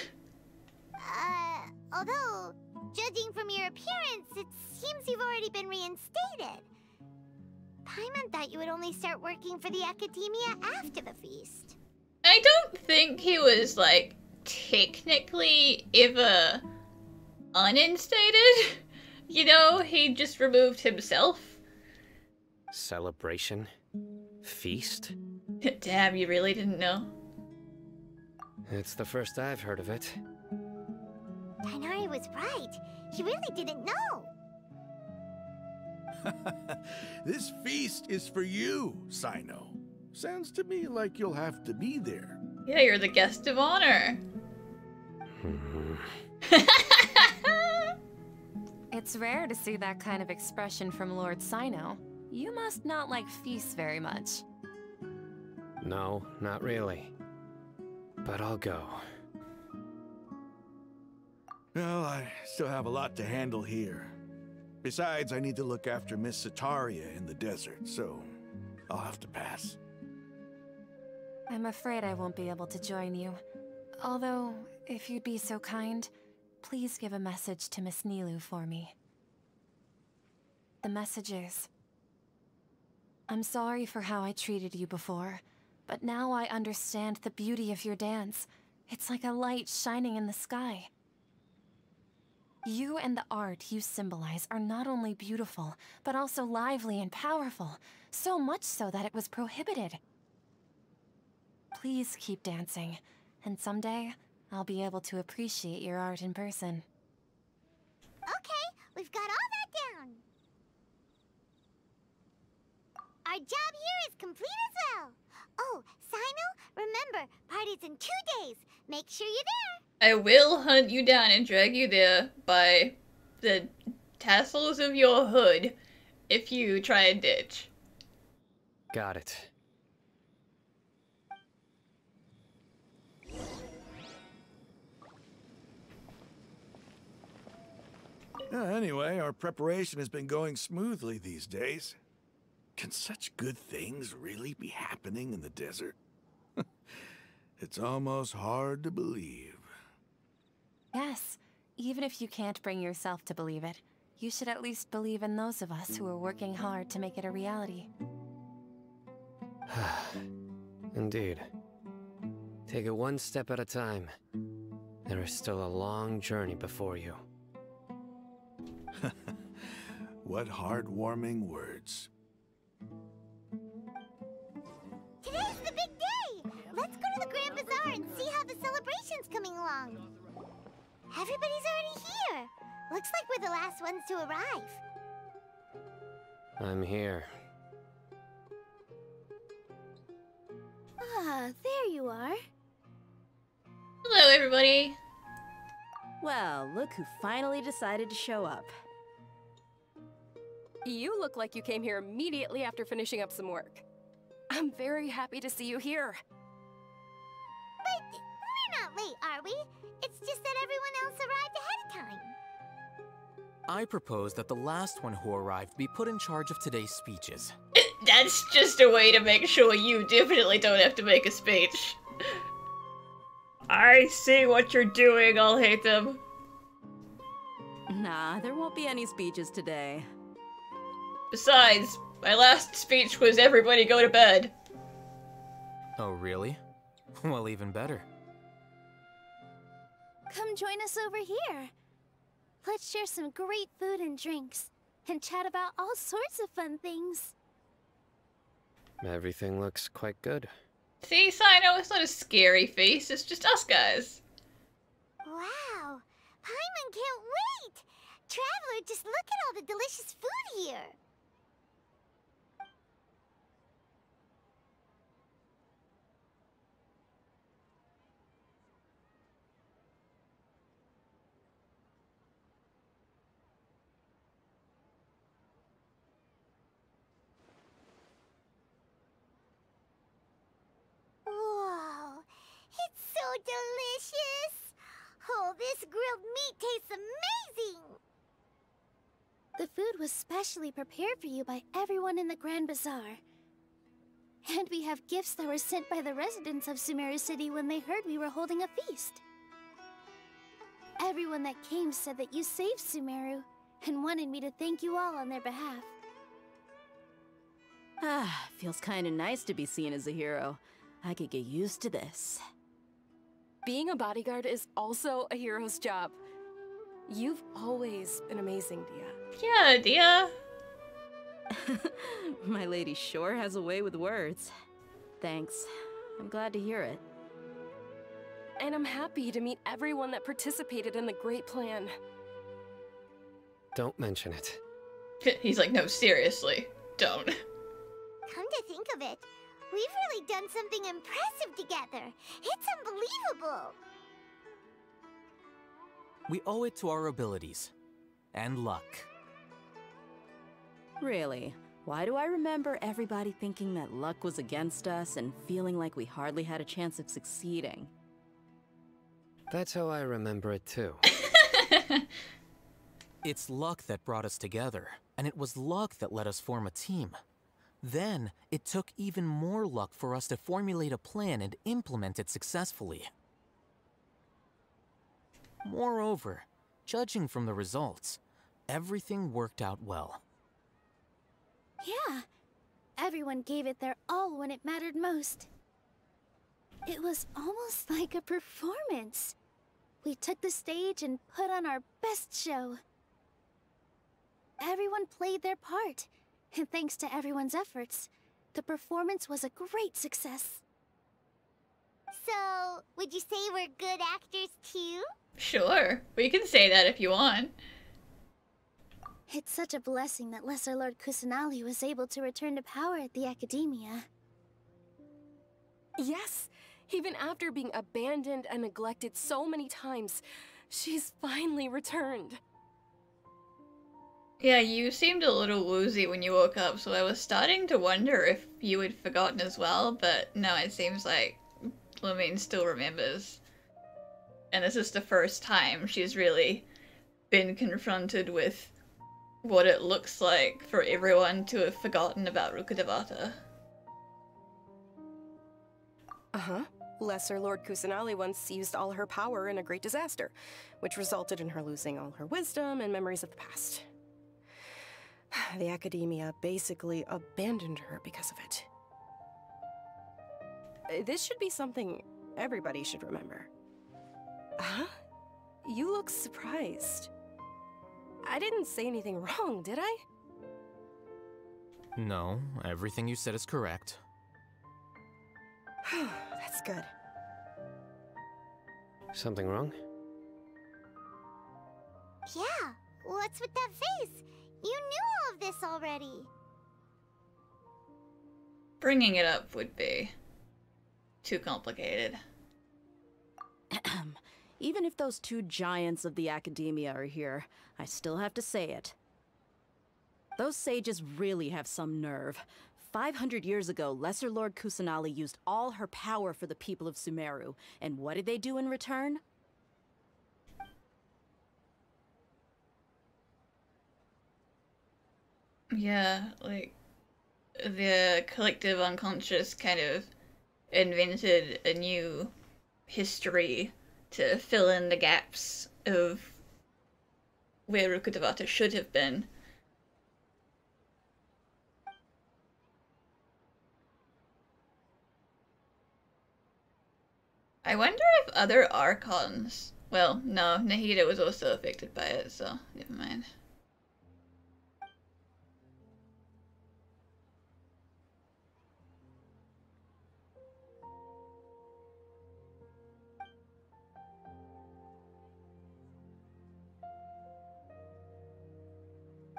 Although, judging from your appearance, it seems you've already been reinstated. Paimon thought you would only start working for the Academia after the feast. I don't think he was, like, technically ever uninstated. You know, he just removed himself. Celebration? Feast? Damn, you really didn't know? It's the first I've heard of it. Tighnari was right. He really didn't know. This feast is for you, Sino. Sounds to me like you'll have to be there. Yeah, you're the guest of honor. It's rare to see that kind of expression from Lord Sino. You must not like feasts very much. No, not really. But I'll go. Well, I still have a lot to handle here. Besides, I need to look after Miss Sataria in the desert, so I'll have to pass. I'm afraid I won't be able to join you. Although, if you'd be so kind, please give a message to Miss Nilu for me. The message is, I'm sorry for how I treated you before, but now I understand the beauty of your dance. It's like a light shining in the sky. You and the art you symbolize are not only beautiful, but also lively and powerful, so much so that it was prohibited. Please keep dancing, and someday I'll be able to appreciate your art in person. Okay, we've got all that down. Our job here is complete as well. Oh, Sino, remember, party's in 2 days. Make sure you're there. I will hunt you down and drag you there by the tassels of your hood if you try and ditch. Got it. Anyway, our preparation has been going smoothly these days. Can such good things really be happening in the desert? It's almost hard to believe. Yes, even if you can't bring yourself to believe it, you should at least believe in those of us who are working hard to make it a reality. Indeed. Take it one step at a time. There is still a long journey before you. What heartwarming words. big day! Let's go to the Grand Bazaar and see how the celebration's coming along. Everybody's already here. Looks like we're the last ones to arrive. I'm here. Ah, there you are. Hello, everybody. Well, look who finally decided to show up. You look like you came here immediately after finishing up some work. I'm very happy to see you here. But we're not late, are we? It's just that everyone else arrived ahead of time. I propose that the last one who arrived be put in charge of today's speeches. That's just a way to make sure you definitely don't have to make a speech. I see what you're doing, I'll hate them. Nah, there won't be any speeches today. Besides, my last speech was everybody go to bed. Oh, really? Well, even better. Come join us over here. Let's share some great food and drinks, and chat about all sorts of fun things. Everything looks quite good. See, Sino, it's not a scary face, it's just us guys. Wow! Paimon can't wait! Traveler, just look at all the delicious food here! Whoa! It's so delicious! Oh, this grilled meat tastes amazing! The food was specially prepared for you by everyone in the Grand Bazaar. And we have gifts that were sent by the residents of Sumeru City when they heard we were holding a feast. Everyone that came said that you saved Sumeru, and wanted me to thank you all on their behalf. Ah, feels kinda nice to be seen as a hero. I could get used to this. Being a bodyguard is also a hero's job. You've always been amazing, Dia. Yeah, Dia. My lady sure has a way with words. Thanks. I'm glad to hear it. And I'm happy to meet everyone that participated in the great plan. Don't mention it. He's like, no, seriously, don't. Come to think of it, we've really done something impressive together. It's unbelievable. We owe it to our abilities. And luck. Really? Why do I remember everybody thinking that luck was against us and feeling like we hardly had a chance of succeeding? That's how I remember it too. It's luck that brought us together, and it was luck that let us form a team. Then, it took even more luck for us to formulate a plan and implement it successfully. Moreover, judging from the results, everything worked out well. Yeah, everyone gave it their all when it mattered most. It was almost like a performance. We took the stage and put on our best show. Everyone played their part, and thanks to everyone's efforts, the performance was a great success. So, would you say we're good actors too? Sure, we can say that if you want. It's such a blessing that Lesser Lord Kusanali was able to return to power at the Academia. Yes, even after being abandoned and neglected so many times, she's finally returned. Yeah, you seemed a little woozy when you woke up, so I was starting to wonder if you had forgotten as well, but no, it seems like Lumine still remembers. And this is the first time she's really been confronted with what it looks like for everyone to have forgotten about Rukkhadevata. Uh-huh. Lesser Lord Kusanali once used all her power in a great disaster, which resulted in her losing all her wisdom and memories of the past. The Academia basically abandoned her because of it. This should be something everybody should remember. Huh? You look surprised. I didn't say anything wrong, did I? No, everything you said is correct. That's good. Something wrong? Yeah, what's with that face? You knew all of this already. Bringing it up would be too complicated. Even if those two giants of the academia are here, I still have to say it. Those sages really have some nerve. 500 years ago, Lesser Lord Kusanali used all her power for the people of Sumeru, and what did they do in return? Yeah, like, the collective unconscious kind of invented a new history to fill in the gaps of where Rukkhadevata should have been. I wonder if other Archons... Well, no, Nahida was also affected by it, so never mind.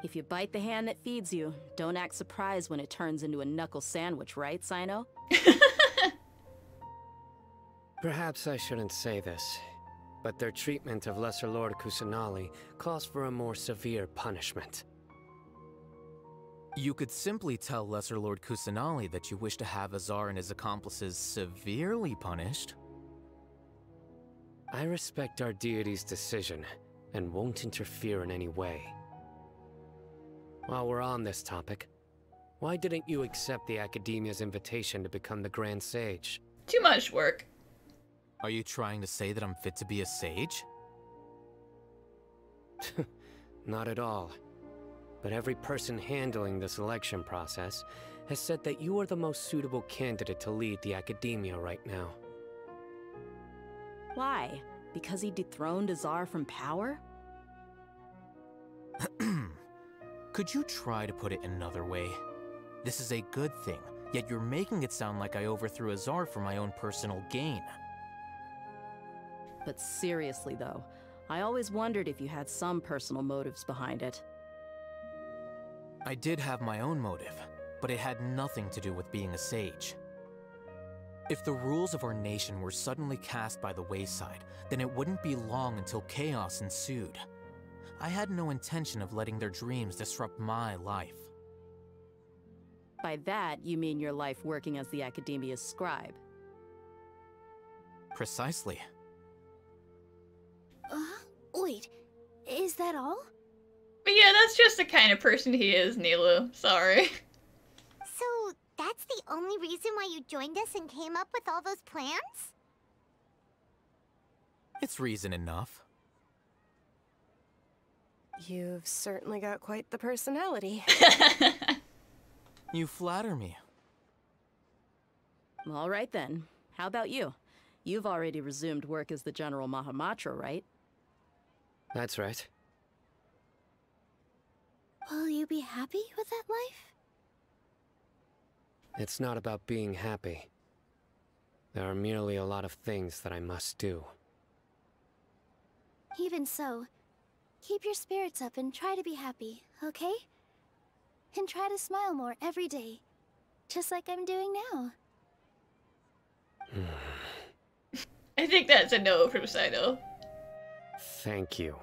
If you bite the hand that feeds you, don't act surprised when it turns into a knuckle sandwich, right, Sino? Perhaps I shouldn't say this, but their treatment of Lesser Lord Kusanali calls for a more severe punishment. You could simply tell Lesser Lord Kusanali that you wish to have Azar and his accomplices severely punished. I respect our deity's decision, and won't interfere in any way. While we're on this topic, why didn't you accept the Academia's invitation to become the Grand Sage? Too much work. Are you trying to say that I'm fit to be a sage? Not at all. But every person handling the selection process has said that you are the most suitable candidate to lead the Academia right now. Why? Because he dethroned Azar from power? Could you try to put it another way? This is a good thing, yet you're making it sound like I overthrew Azar for my own personal gain. But seriously though, I always wondered if you had some personal motives behind it. I did have my own motive, but it had nothing to do with being a sage. If the rules of our nation were suddenly cast by the wayside, then it wouldn't be long until chaos ensued. I had no intention of letting their dreams disrupt my life. By that, you mean your life working as the Academia's scribe? Precisely. Wait, is that all? But yeah, that's just the kind of person he is, Nilu. Sorry. So, that's the only reason why you joined us and came up with all those plans? It's reason enough. You've certainly got quite the personality. You flatter me. All right then. How about you? You've already resumed work as the General Mahamatra, right? That's right. Will you be happy with that life? It's not about being happy. There are merely a lot of things that I must do. Even so, keep your spirits up and try to be happy, okay? And try to smile more every day, just like I'm doing now. I think that's a no from Saito. Thank you.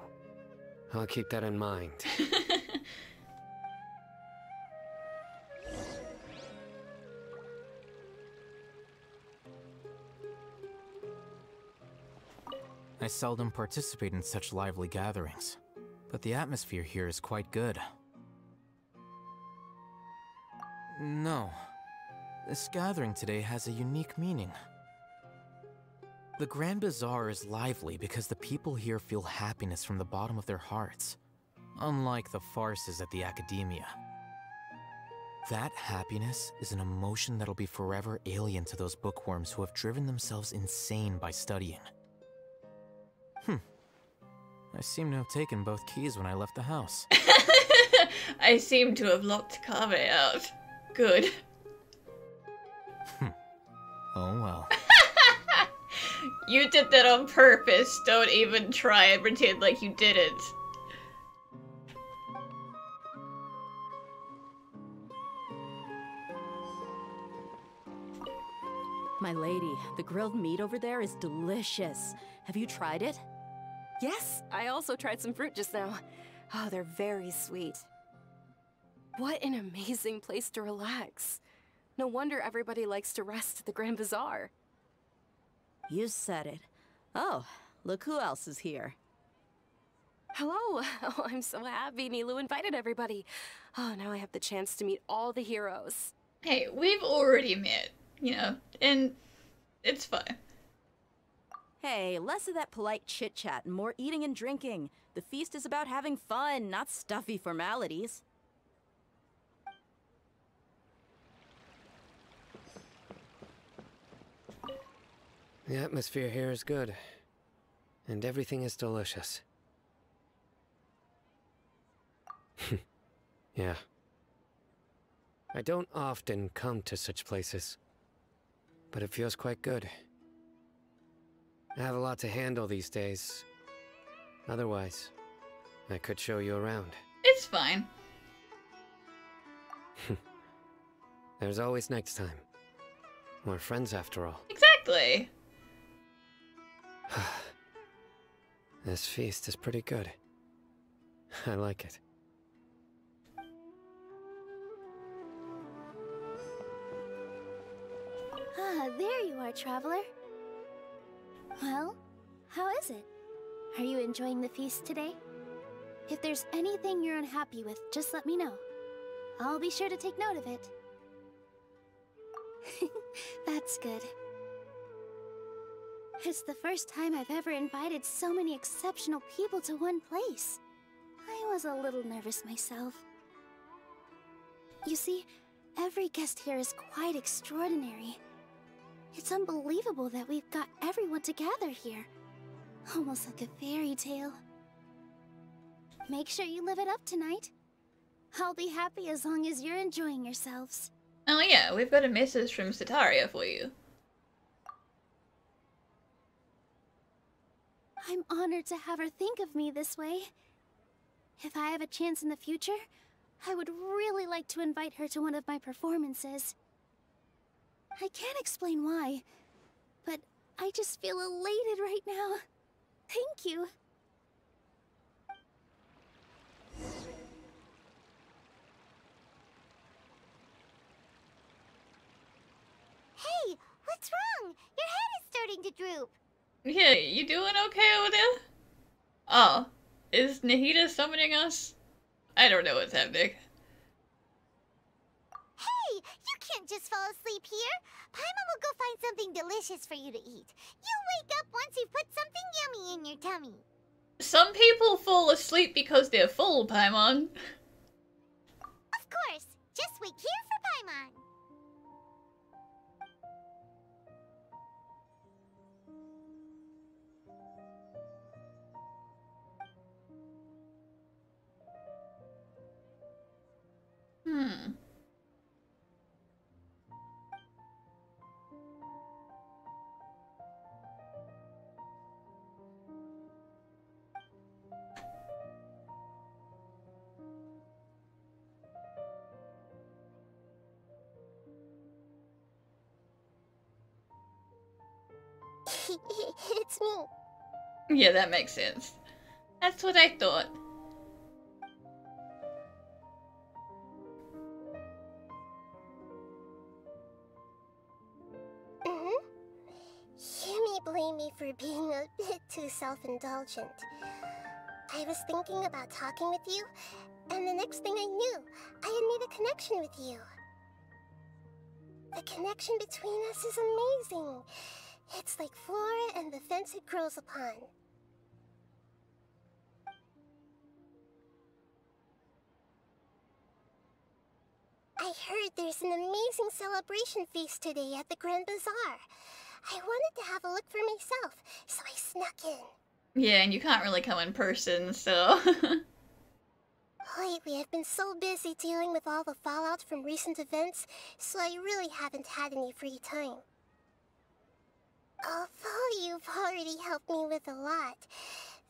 I'll keep that in mind. I seldom participate in such lively gatherings, but the atmosphere here is quite good. No, this gathering today has a unique meaning. The Grand Bazaar is lively because the people here feel happiness from the bottom of their hearts, unlike the farces at the Academia. That happiness is an emotion that'll be forever alien to those bookworms who have driven themselves insane by studying. I seem to have taken both keys when I left the house. I seem to have locked Kave out. Good. Oh well. You did that on purpose. Don't even try and pretend like you didn't. My lady, the grilled meat over there is delicious. Have you tried it? Yes, I also tried some fruit just now. Oh, they're very sweet. What an amazing place to relax. No wonder everybody likes to rest at the Grand Bazaar. You said it. Oh, look who else is here. Hello! Oh, I'm so happy Nilou invited everybody. Oh, now I have the chance to meet all the heroes. Hey, we've already met, you know, and it's fine. Hey, less of that polite chit-chat and more eating and drinking. The feast is about having fun, not stuffy formalities. The atmosphere here is good, and everything is delicious. Yeah. I don't often come to such places, but it feels quite good. I have a lot to handle these days. Otherwise, I could show you around. It's fine. There's always next time. We're friends after all. Exactly. This feast is pretty good. I like it. Ah, there you are, traveler. Well, how is it? Are you enjoying the feast today? If there's anything you're unhappy with, just let me know. I'll be sure to take note of it. That's good. It's the first time I've ever invited so many exceptional people to one place. I was a little nervous myself. You see, every guest here is quite extraordinary. It's unbelievable that we've got everyone together here. Almost like a fairy tale. Make sure you live it up tonight. I'll be happy as long as you're enjoying yourselves. Oh yeah, we've got a message from Sataria for you. I'm honored to have her think of me this way. If I have a chance in the future, I would really like to invite her to one of my performances. I can't explain why, but I just feel elated right now. Thank you. Hey, what's wrong? Your head is starting to droop. Yeah, you doing okay over there? Oh, is Nahida summoning us? I don't know what's happening. Hey, you can't just fall asleep here. Paimon will go find something delicious for you to eat. You'll wake up once you've put something yummy in your tummy. Some people fall asleep because they're full, Paimon. Of course. Just wait here for Paimon. Hmm. It's me. Yeah, that makes sense. That's what I thought. You may blame me for being a bit too self-indulgent. I was thinking about talking with you, and the next thing I knew, I had made a connection with you. The connection between us is amazing. It's like flora and the fence it grows upon. I heard there's an amazing celebration feast today at the Grand Bazaar. I wanted to have a look for myself, so I snuck in. Yeah, and you can't really come in person, so... Lately, I've been so busy dealing with all the fallout from recent events, so I really haven't had any free time. Although you've already helped me with a lot,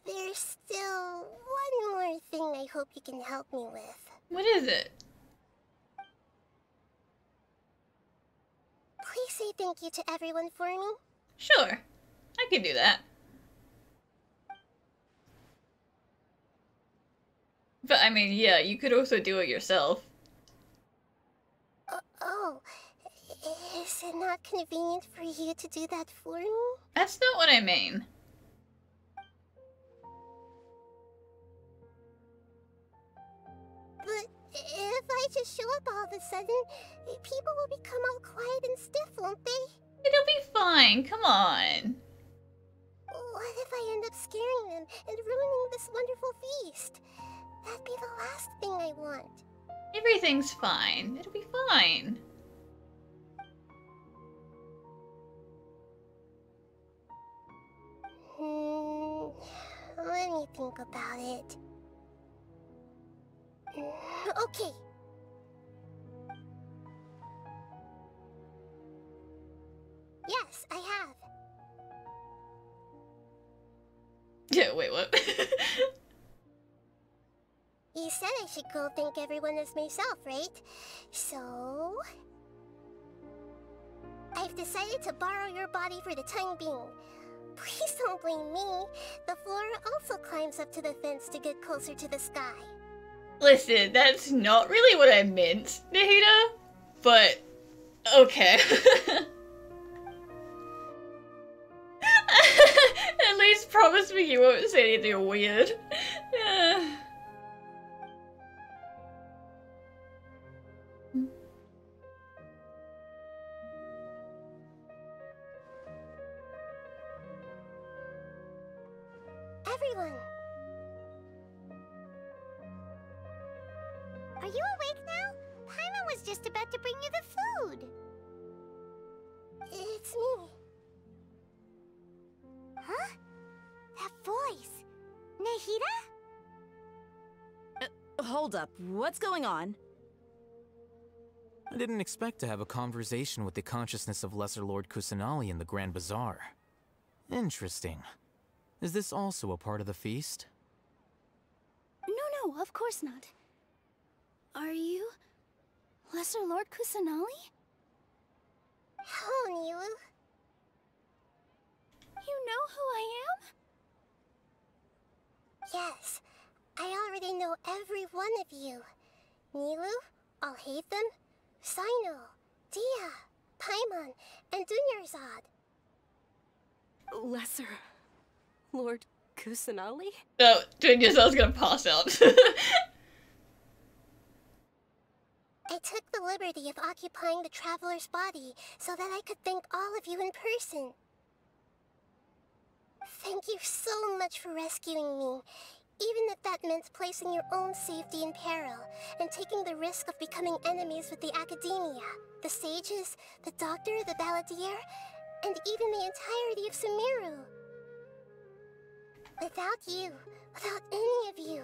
there's still one more thing I hope you can help me with. What is it? Please say thank you to everyone for me. Sure, I can do that. But I mean, yeah, you could also do it yourself. Oh, is it not convenient for you to do that for me? That's not what I mean. But if I just show up all of a sudden, people will become all quiet and stiff, won't they? It'll be fine, come on. What if I end up scaring them and ruining this wonderful feast? That'd be the last thing I want. Everything's fine. It'll be fine. Let me think about it. Okay. Yes, I have. Yeah, wait, what? You said I should go thank everyone as myself, right? So... I've decided to borrow your body for the time being. Please don't blame me. The flora also climbs up to the fence to get closer to the sky. Listen, that's not really what I meant, Nahida. But, okay. At least promise me you won't say anything weird. Everyone! Are you awake now? Paimon was just about to bring you the food. It's me. Huh? That voice. Nahida? Hold up. What's going on? I didn't expect to have a conversation with the consciousness of Lesser Lord Kusanali in the Grand Bazaar. Interesting. Is this also a part of the feast? No, of course not. Are you Lesser Lord Kusanali? Hello, Nilu. You know who I am? Yes, I already know every one of you. Nilu, Alhaitham, Sino, Dia, Paimon, and Dunyarzad. Lesser Lord Kusanali? No, Dunyarzad's gonna pass out. I took the liberty of occupying the traveler's body so that I could thank all of you in person. Thank you so much for rescuing me, even if that meant placing your own safety in peril and taking the risk of becoming enemies with the Academia, the sages, the doctor, the balladeer, and even the entirety of Sumeru. Without you, without any of you,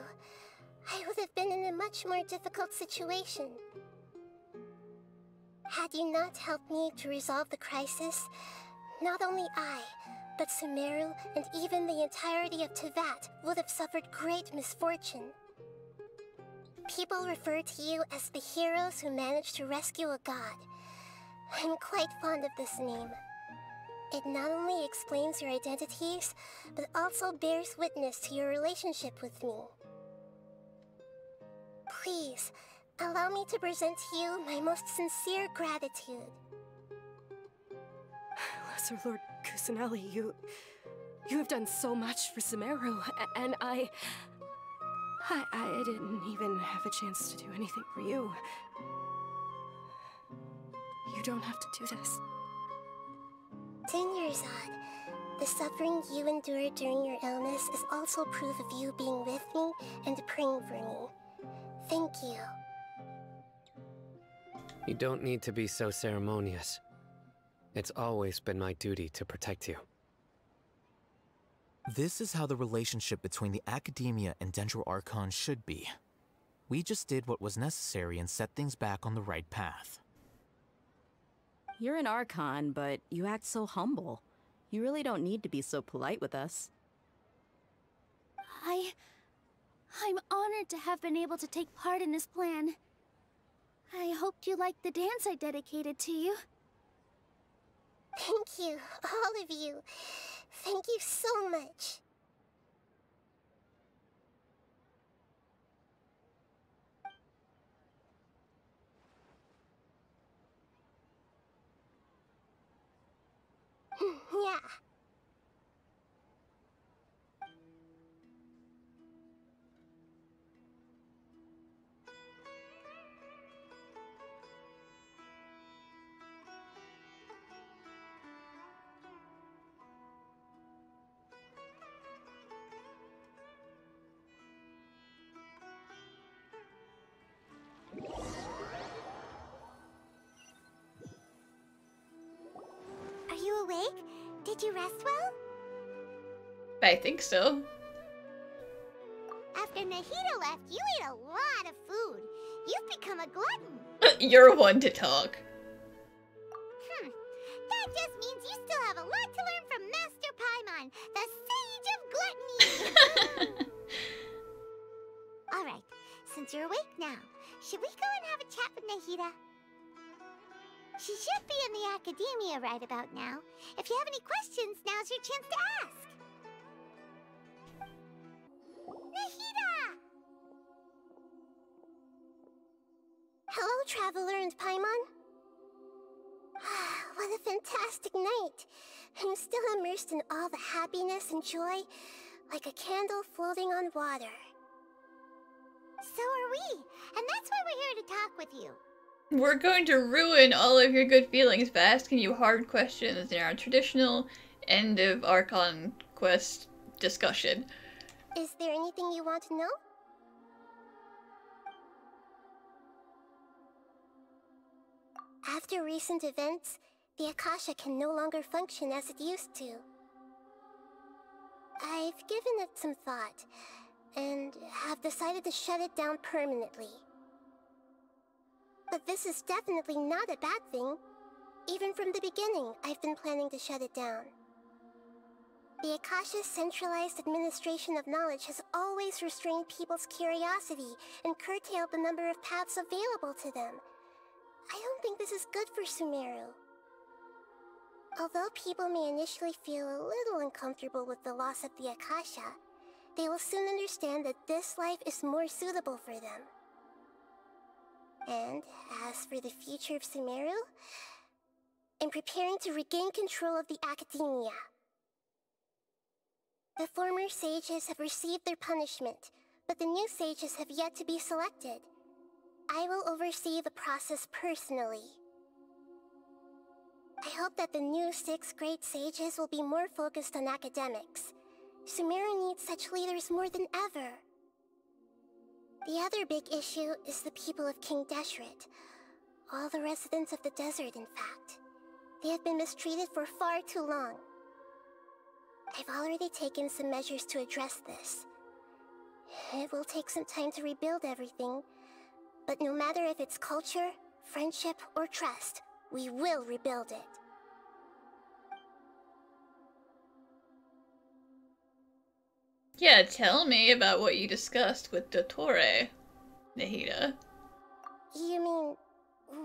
I would have been in a much more difficult situation. Had you not helped me to resolve the crisis, not only I, but Sumeru and even the entirety of Teyvat would have suffered great misfortune. People refer to you as the heroes who managed to rescue a god. I'm quite fond of this name. It not only explains your identities, but also bears witness to your relationship with me. Please, allow me to present to you my most sincere gratitude. Lesser Lord Kusanali, you have done so much for Sumeru, and I didn't even have a chance to do anything for you. You don't have to do this. Dunyarzad, the suffering you endured during your illness is also proof of you being with me and praying for me. Thank you. You don't need to be so ceremonious. It's always been my duty to protect you. This is how the relationship between the Academia and end-of-archon should be. We just did what was necessary and set things back on the right path. You're an Archon, but you act so humble. You really don't need to be so polite with us. I'm honored to have been able to take part in this plan. I hoped you liked the dance I dedicated to you. Thank you, all of you. Thank you so much. Yeah. Are you awake? Did you rest well? I think so. After Nahida left, you ate a lot of food. You've become a glutton. You're one to talk. That just means you still have a lot to learn from Master Paimon, the Sage of Gluttony! Alright, since you're awake now, should we go and have a chat with Nahida? She should be in the academia right about now. If you have any questions, now's your chance to ask. Nahida! Hello, Traveler and Paimon. What a fantastic night. I'm still immersed in all the happiness and joy, like a candle floating on water. So are we, and that's why we're here to talk with you. We're going to ruin all of your good feelings by asking you hard questions in our traditional end-of-archon-quest discussion. Is there anything you want to know? After recent events, the Akasha can no longer function as it used to. I've given it some thought, and have decided to shut it down permanently. But this is definitely not a bad thing. Even from the beginning, I've been planning to shut it down. The Akasha's centralized administration of knowledge has always restrained people's curiosity and curtailed the number of paths available to them. I don't think this is good for Sumeru. Although people may initially feel a little uncomfortable with the loss of the Akasha, they will soon understand that this life is more suitable for them. And as for the future of Sumeru, I'm preparing to regain control of the academia. The former sages have received their punishment, but the new sages have yet to be selected. I will oversee the process personally. I hope that the new 6 great sages will be more focused on academics. Sumeru needs such leaders more than ever. The other big issue is the people of King Deshret. All the residents of the desert, in fact. They have been mistreated for far too long. I've already taken some measures to address this. It will take some time to rebuild everything, but no matter if it's culture, friendship, or trust, we will rebuild it. Yeah, tell me about what you discussed with Dottore, Nahida. You mean,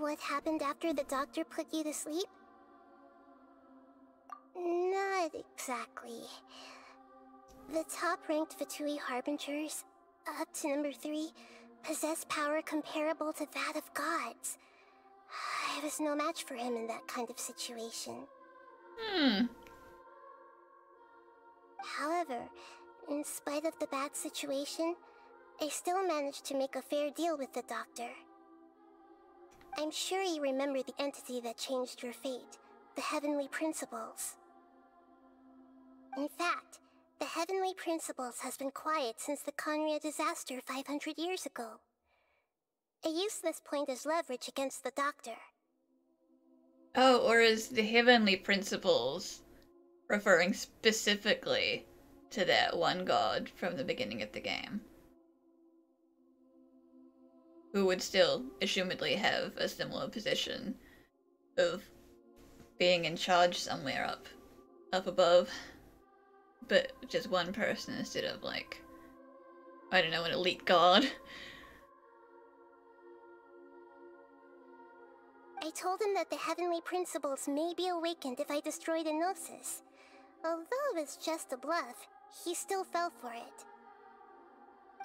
what happened after the doctor put you to sleep? Not exactly. The top-ranked Fatui Harbingers, up to number 3, possess power comparable to that of gods. I was no match for him in that kind of situation. However, in spite of the bad situation, I still managed to make a fair deal with the doctor. I'm sure you remember the entity that changed your fate, the Heavenly Principles. In fact, the Heavenly Principles has been quiet since the Conria disaster 500 years ago. I used this point as leverage against the doctor. Oh, or is the Heavenly Principles referring specifically to that one god from the beginning of the game? Who would still, assumedly, have a similar position of being in charge somewhere up up above, but just one person instead of like, I don't know, an elite god. I told him that the heavenly principles may be awakened if I destroy the Gnosis. Although it's just a bluff, he still fell for it.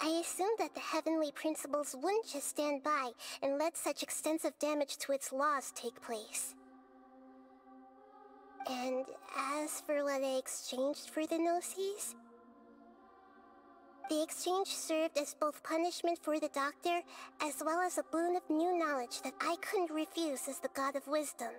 I assumed that the heavenly principles wouldn't just stand by and let such extensive damage to its laws take place. And as for what I exchanged for the Gnosis, the exchange served as both punishment for the doctor, as well as a boon of new knowledge that I couldn't refuse as the god of wisdom.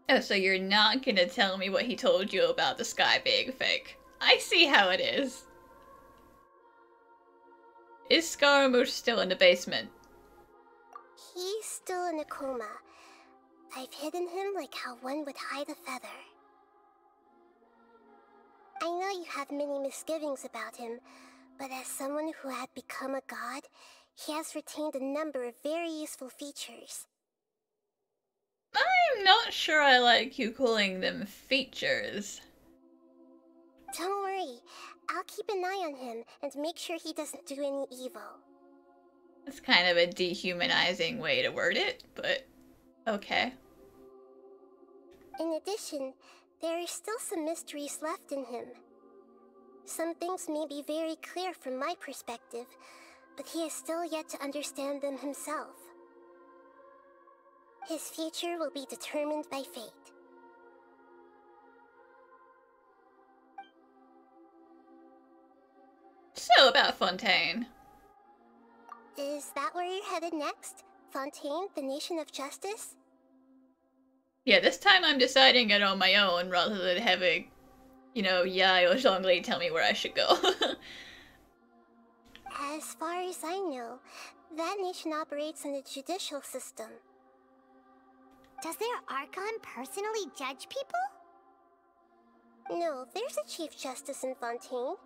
Oh, so you're not gonna tell me what he told you about the sky being fake. I see how it is. Is Scaramouche still in the basement? He's still in a coma. I've hidden him like how one would hide a feather. I know you have many misgivings about him, but as someone who had become a god, he has retained a number of very useful features. I'm not sure I like you calling them features. Don't worry, I'll keep an eye on him and make sure he doesn't do any evil. That's kind of a dehumanizing way to word it, but okay. In addition, there are still some mysteries left in him. Some things may be very clear from my perspective, but he has still yet to understand them himself. His future will be determined by fate. So about Fontaine. Is that where you're headed next? Fontaine, the nation of justice? Yeah, this time I'm deciding it on my own rather than having, you know, Yai or Zhongli tell me where I should go. As far as I know, that nation operates in a judicial system. Does their Archon personally judge people? No, there's a Chief Justice in Fontaine.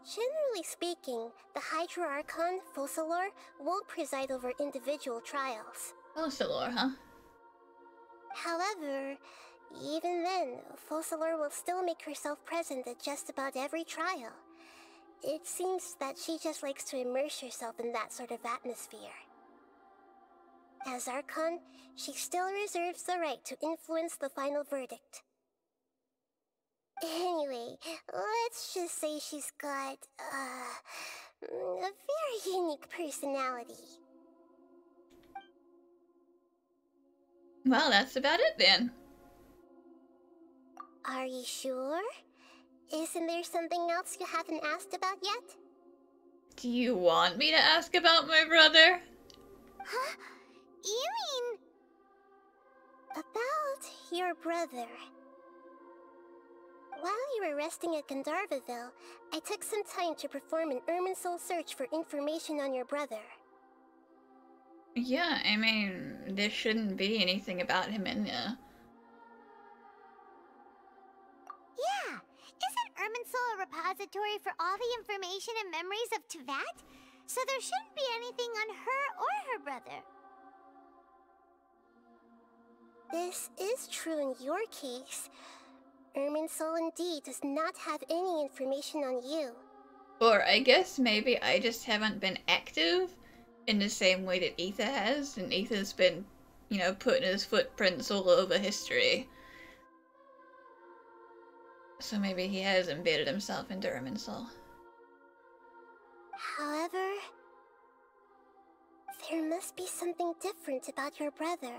Generally speaking, the Hydra Archon, Focalor, won't preside over individual trials. Focalor, huh? However, even then, Focalor will still make herself present at just about every trial. It seems that she just likes to immerse herself in that sort of atmosphere. As Archon, she still reserves the right to influence the final verdict. Anyway, let's just say she's got, a very unique personality. Well, that's about it then. Are you sure? Isn't there something else you haven't asked about yet? Do you want me to ask about my brother? Huh? You mean... about your brother. While you were resting at Gandharvaville, I took some time to perform an Irminsul search for information on your brother. Yeah, I mean, there shouldn't be anything about him in there. Yeah! Isn't Irminsul a repository for all the information and memories of Teyvat? So there shouldn't be anything on her or her brother. This is true in your case. Irminsul indeed does not have any information on you. Or I guess maybe I just haven't been active in the same way that Ether has, and Ether's been, you know, putting his footprints all over history. So maybe he has embedded himself into Irminsul. However, there must be something different about your brother,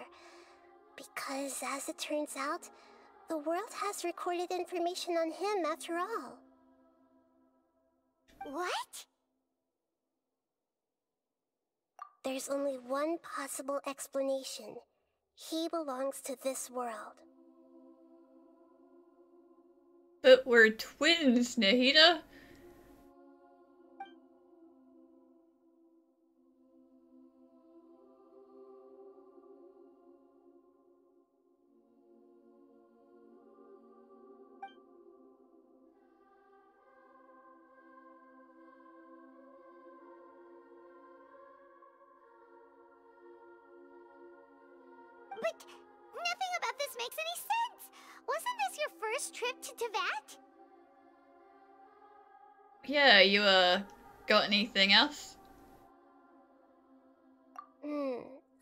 because as it turns out, the world has recorded information on him after all. What? There's only one possible explanation. He belongs to this world. But we're twins, Nahida. But nothing about this makes any sense. Wasn't this your first trip to Teyvat? Yeah, you, got anything else?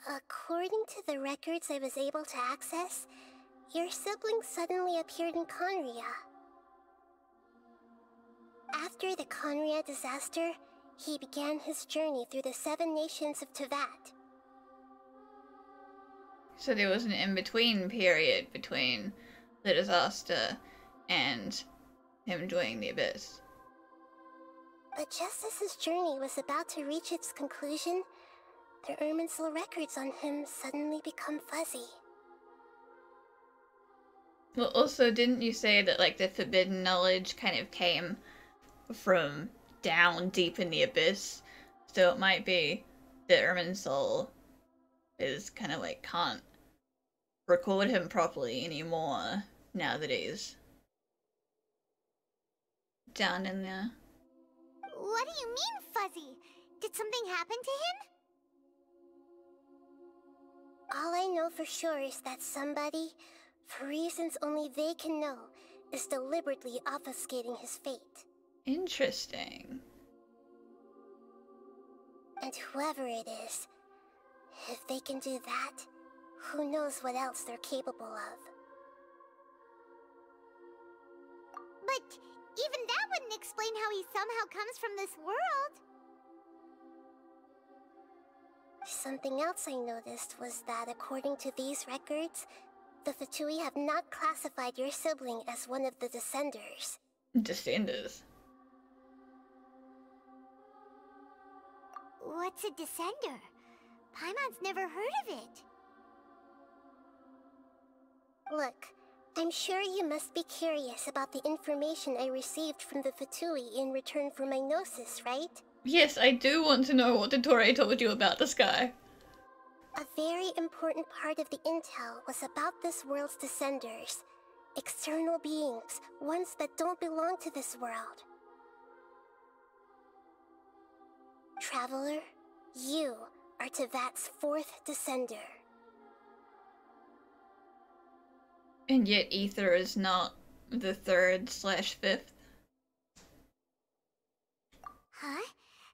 According to the records I was able to access, your sibling suddenly appeared in Conria. After the Conria disaster, he began his journey through the 7 nations of Teyvat. So there was an in-between period between the disaster and him joining the Abyss. But just as his journey was about to reach its conclusion, the Irminsul records on him suddenly become fuzzy. Well, also, didn't you say that, like, the forbidden knowledge kind of came from down deep in the Abyss? So it might be that Irminsul is kind of, like, can't record him properly anymore now that he's down in there. What do you mean, Fuzzy? Did something happen to him? All I know for sure is that somebody, for reasons only they can know, is deliberately obfuscating his fate. Interesting. And whoever it is, if they can do that, who knows what else they're capable of. But even that wouldn't explain how he somehow comes from this world. Something else I noticed was that according to these records, the Fatui have not classified your sibling as one of the Descenders. Descenders? What's a Descender? Paimon's never heard of it. Look, I'm sure you must be curious about the information I received from the Fatui in return for my gnosis, right? Yes, I do want to know what Dottore told you about this guy. A very important part of the intel was about this world's Descenders. External beings, ones that don't belong to this world. Traveler, you are Teyvat's 4th Descender. And yet Ether is not the 3rd/5th? Huh?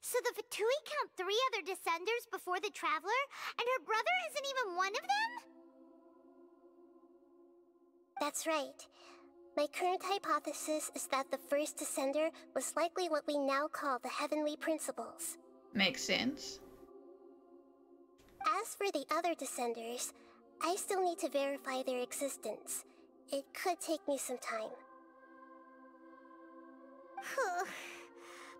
So the Fatui count 3 other Descenders before the Traveler, and her brother isn't even one of them? That's right. My current hypothesis is that the first Descender was likely what we now call the Heavenly Principles. Makes sense. As for the other Descenders, I still need to verify their existence. It could take me some time.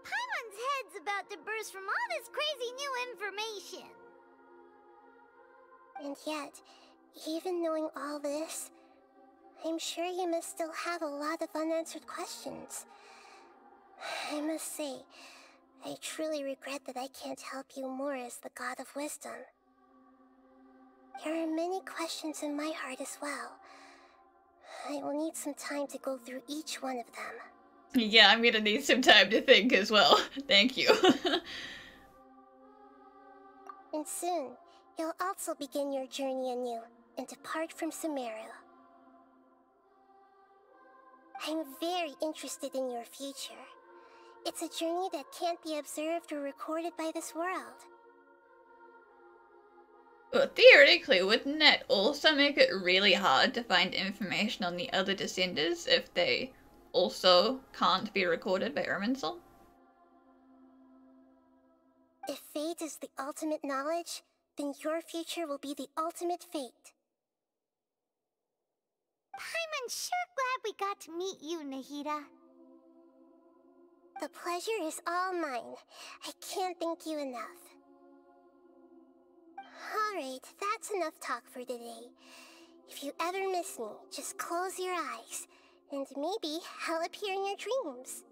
Paimon's head's about to burst from all this crazy new information. And yet, even knowing all this, I'm sure you must still have a lot of unanswered questions. I must say, I truly regret that I can't help you more as the God of Wisdom. There are many questions in my heart as well. I will need some time to go through each one of them. Yeah, I'm gonna need some time to think as well. Thank you. And soon, you'll also begin your journey anew and depart from Sumeru. I'm very interested in your future. It's a journey that can't be observed or recorded by this world. Well, theoretically, wouldn't that also make it really hard to find information on the other Descenders if they also can't be recorded by Irminsul? If fate is the ultimate knowledge, then your future will be the ultimate fate. Paimon's sure glad we got to meet you, Nahida. The pleasure is all mine. I can't thank you enough. Alright, that's enough talk for today. If you ever miss me, just close your eyes, and maybe I'll appear in your dreams.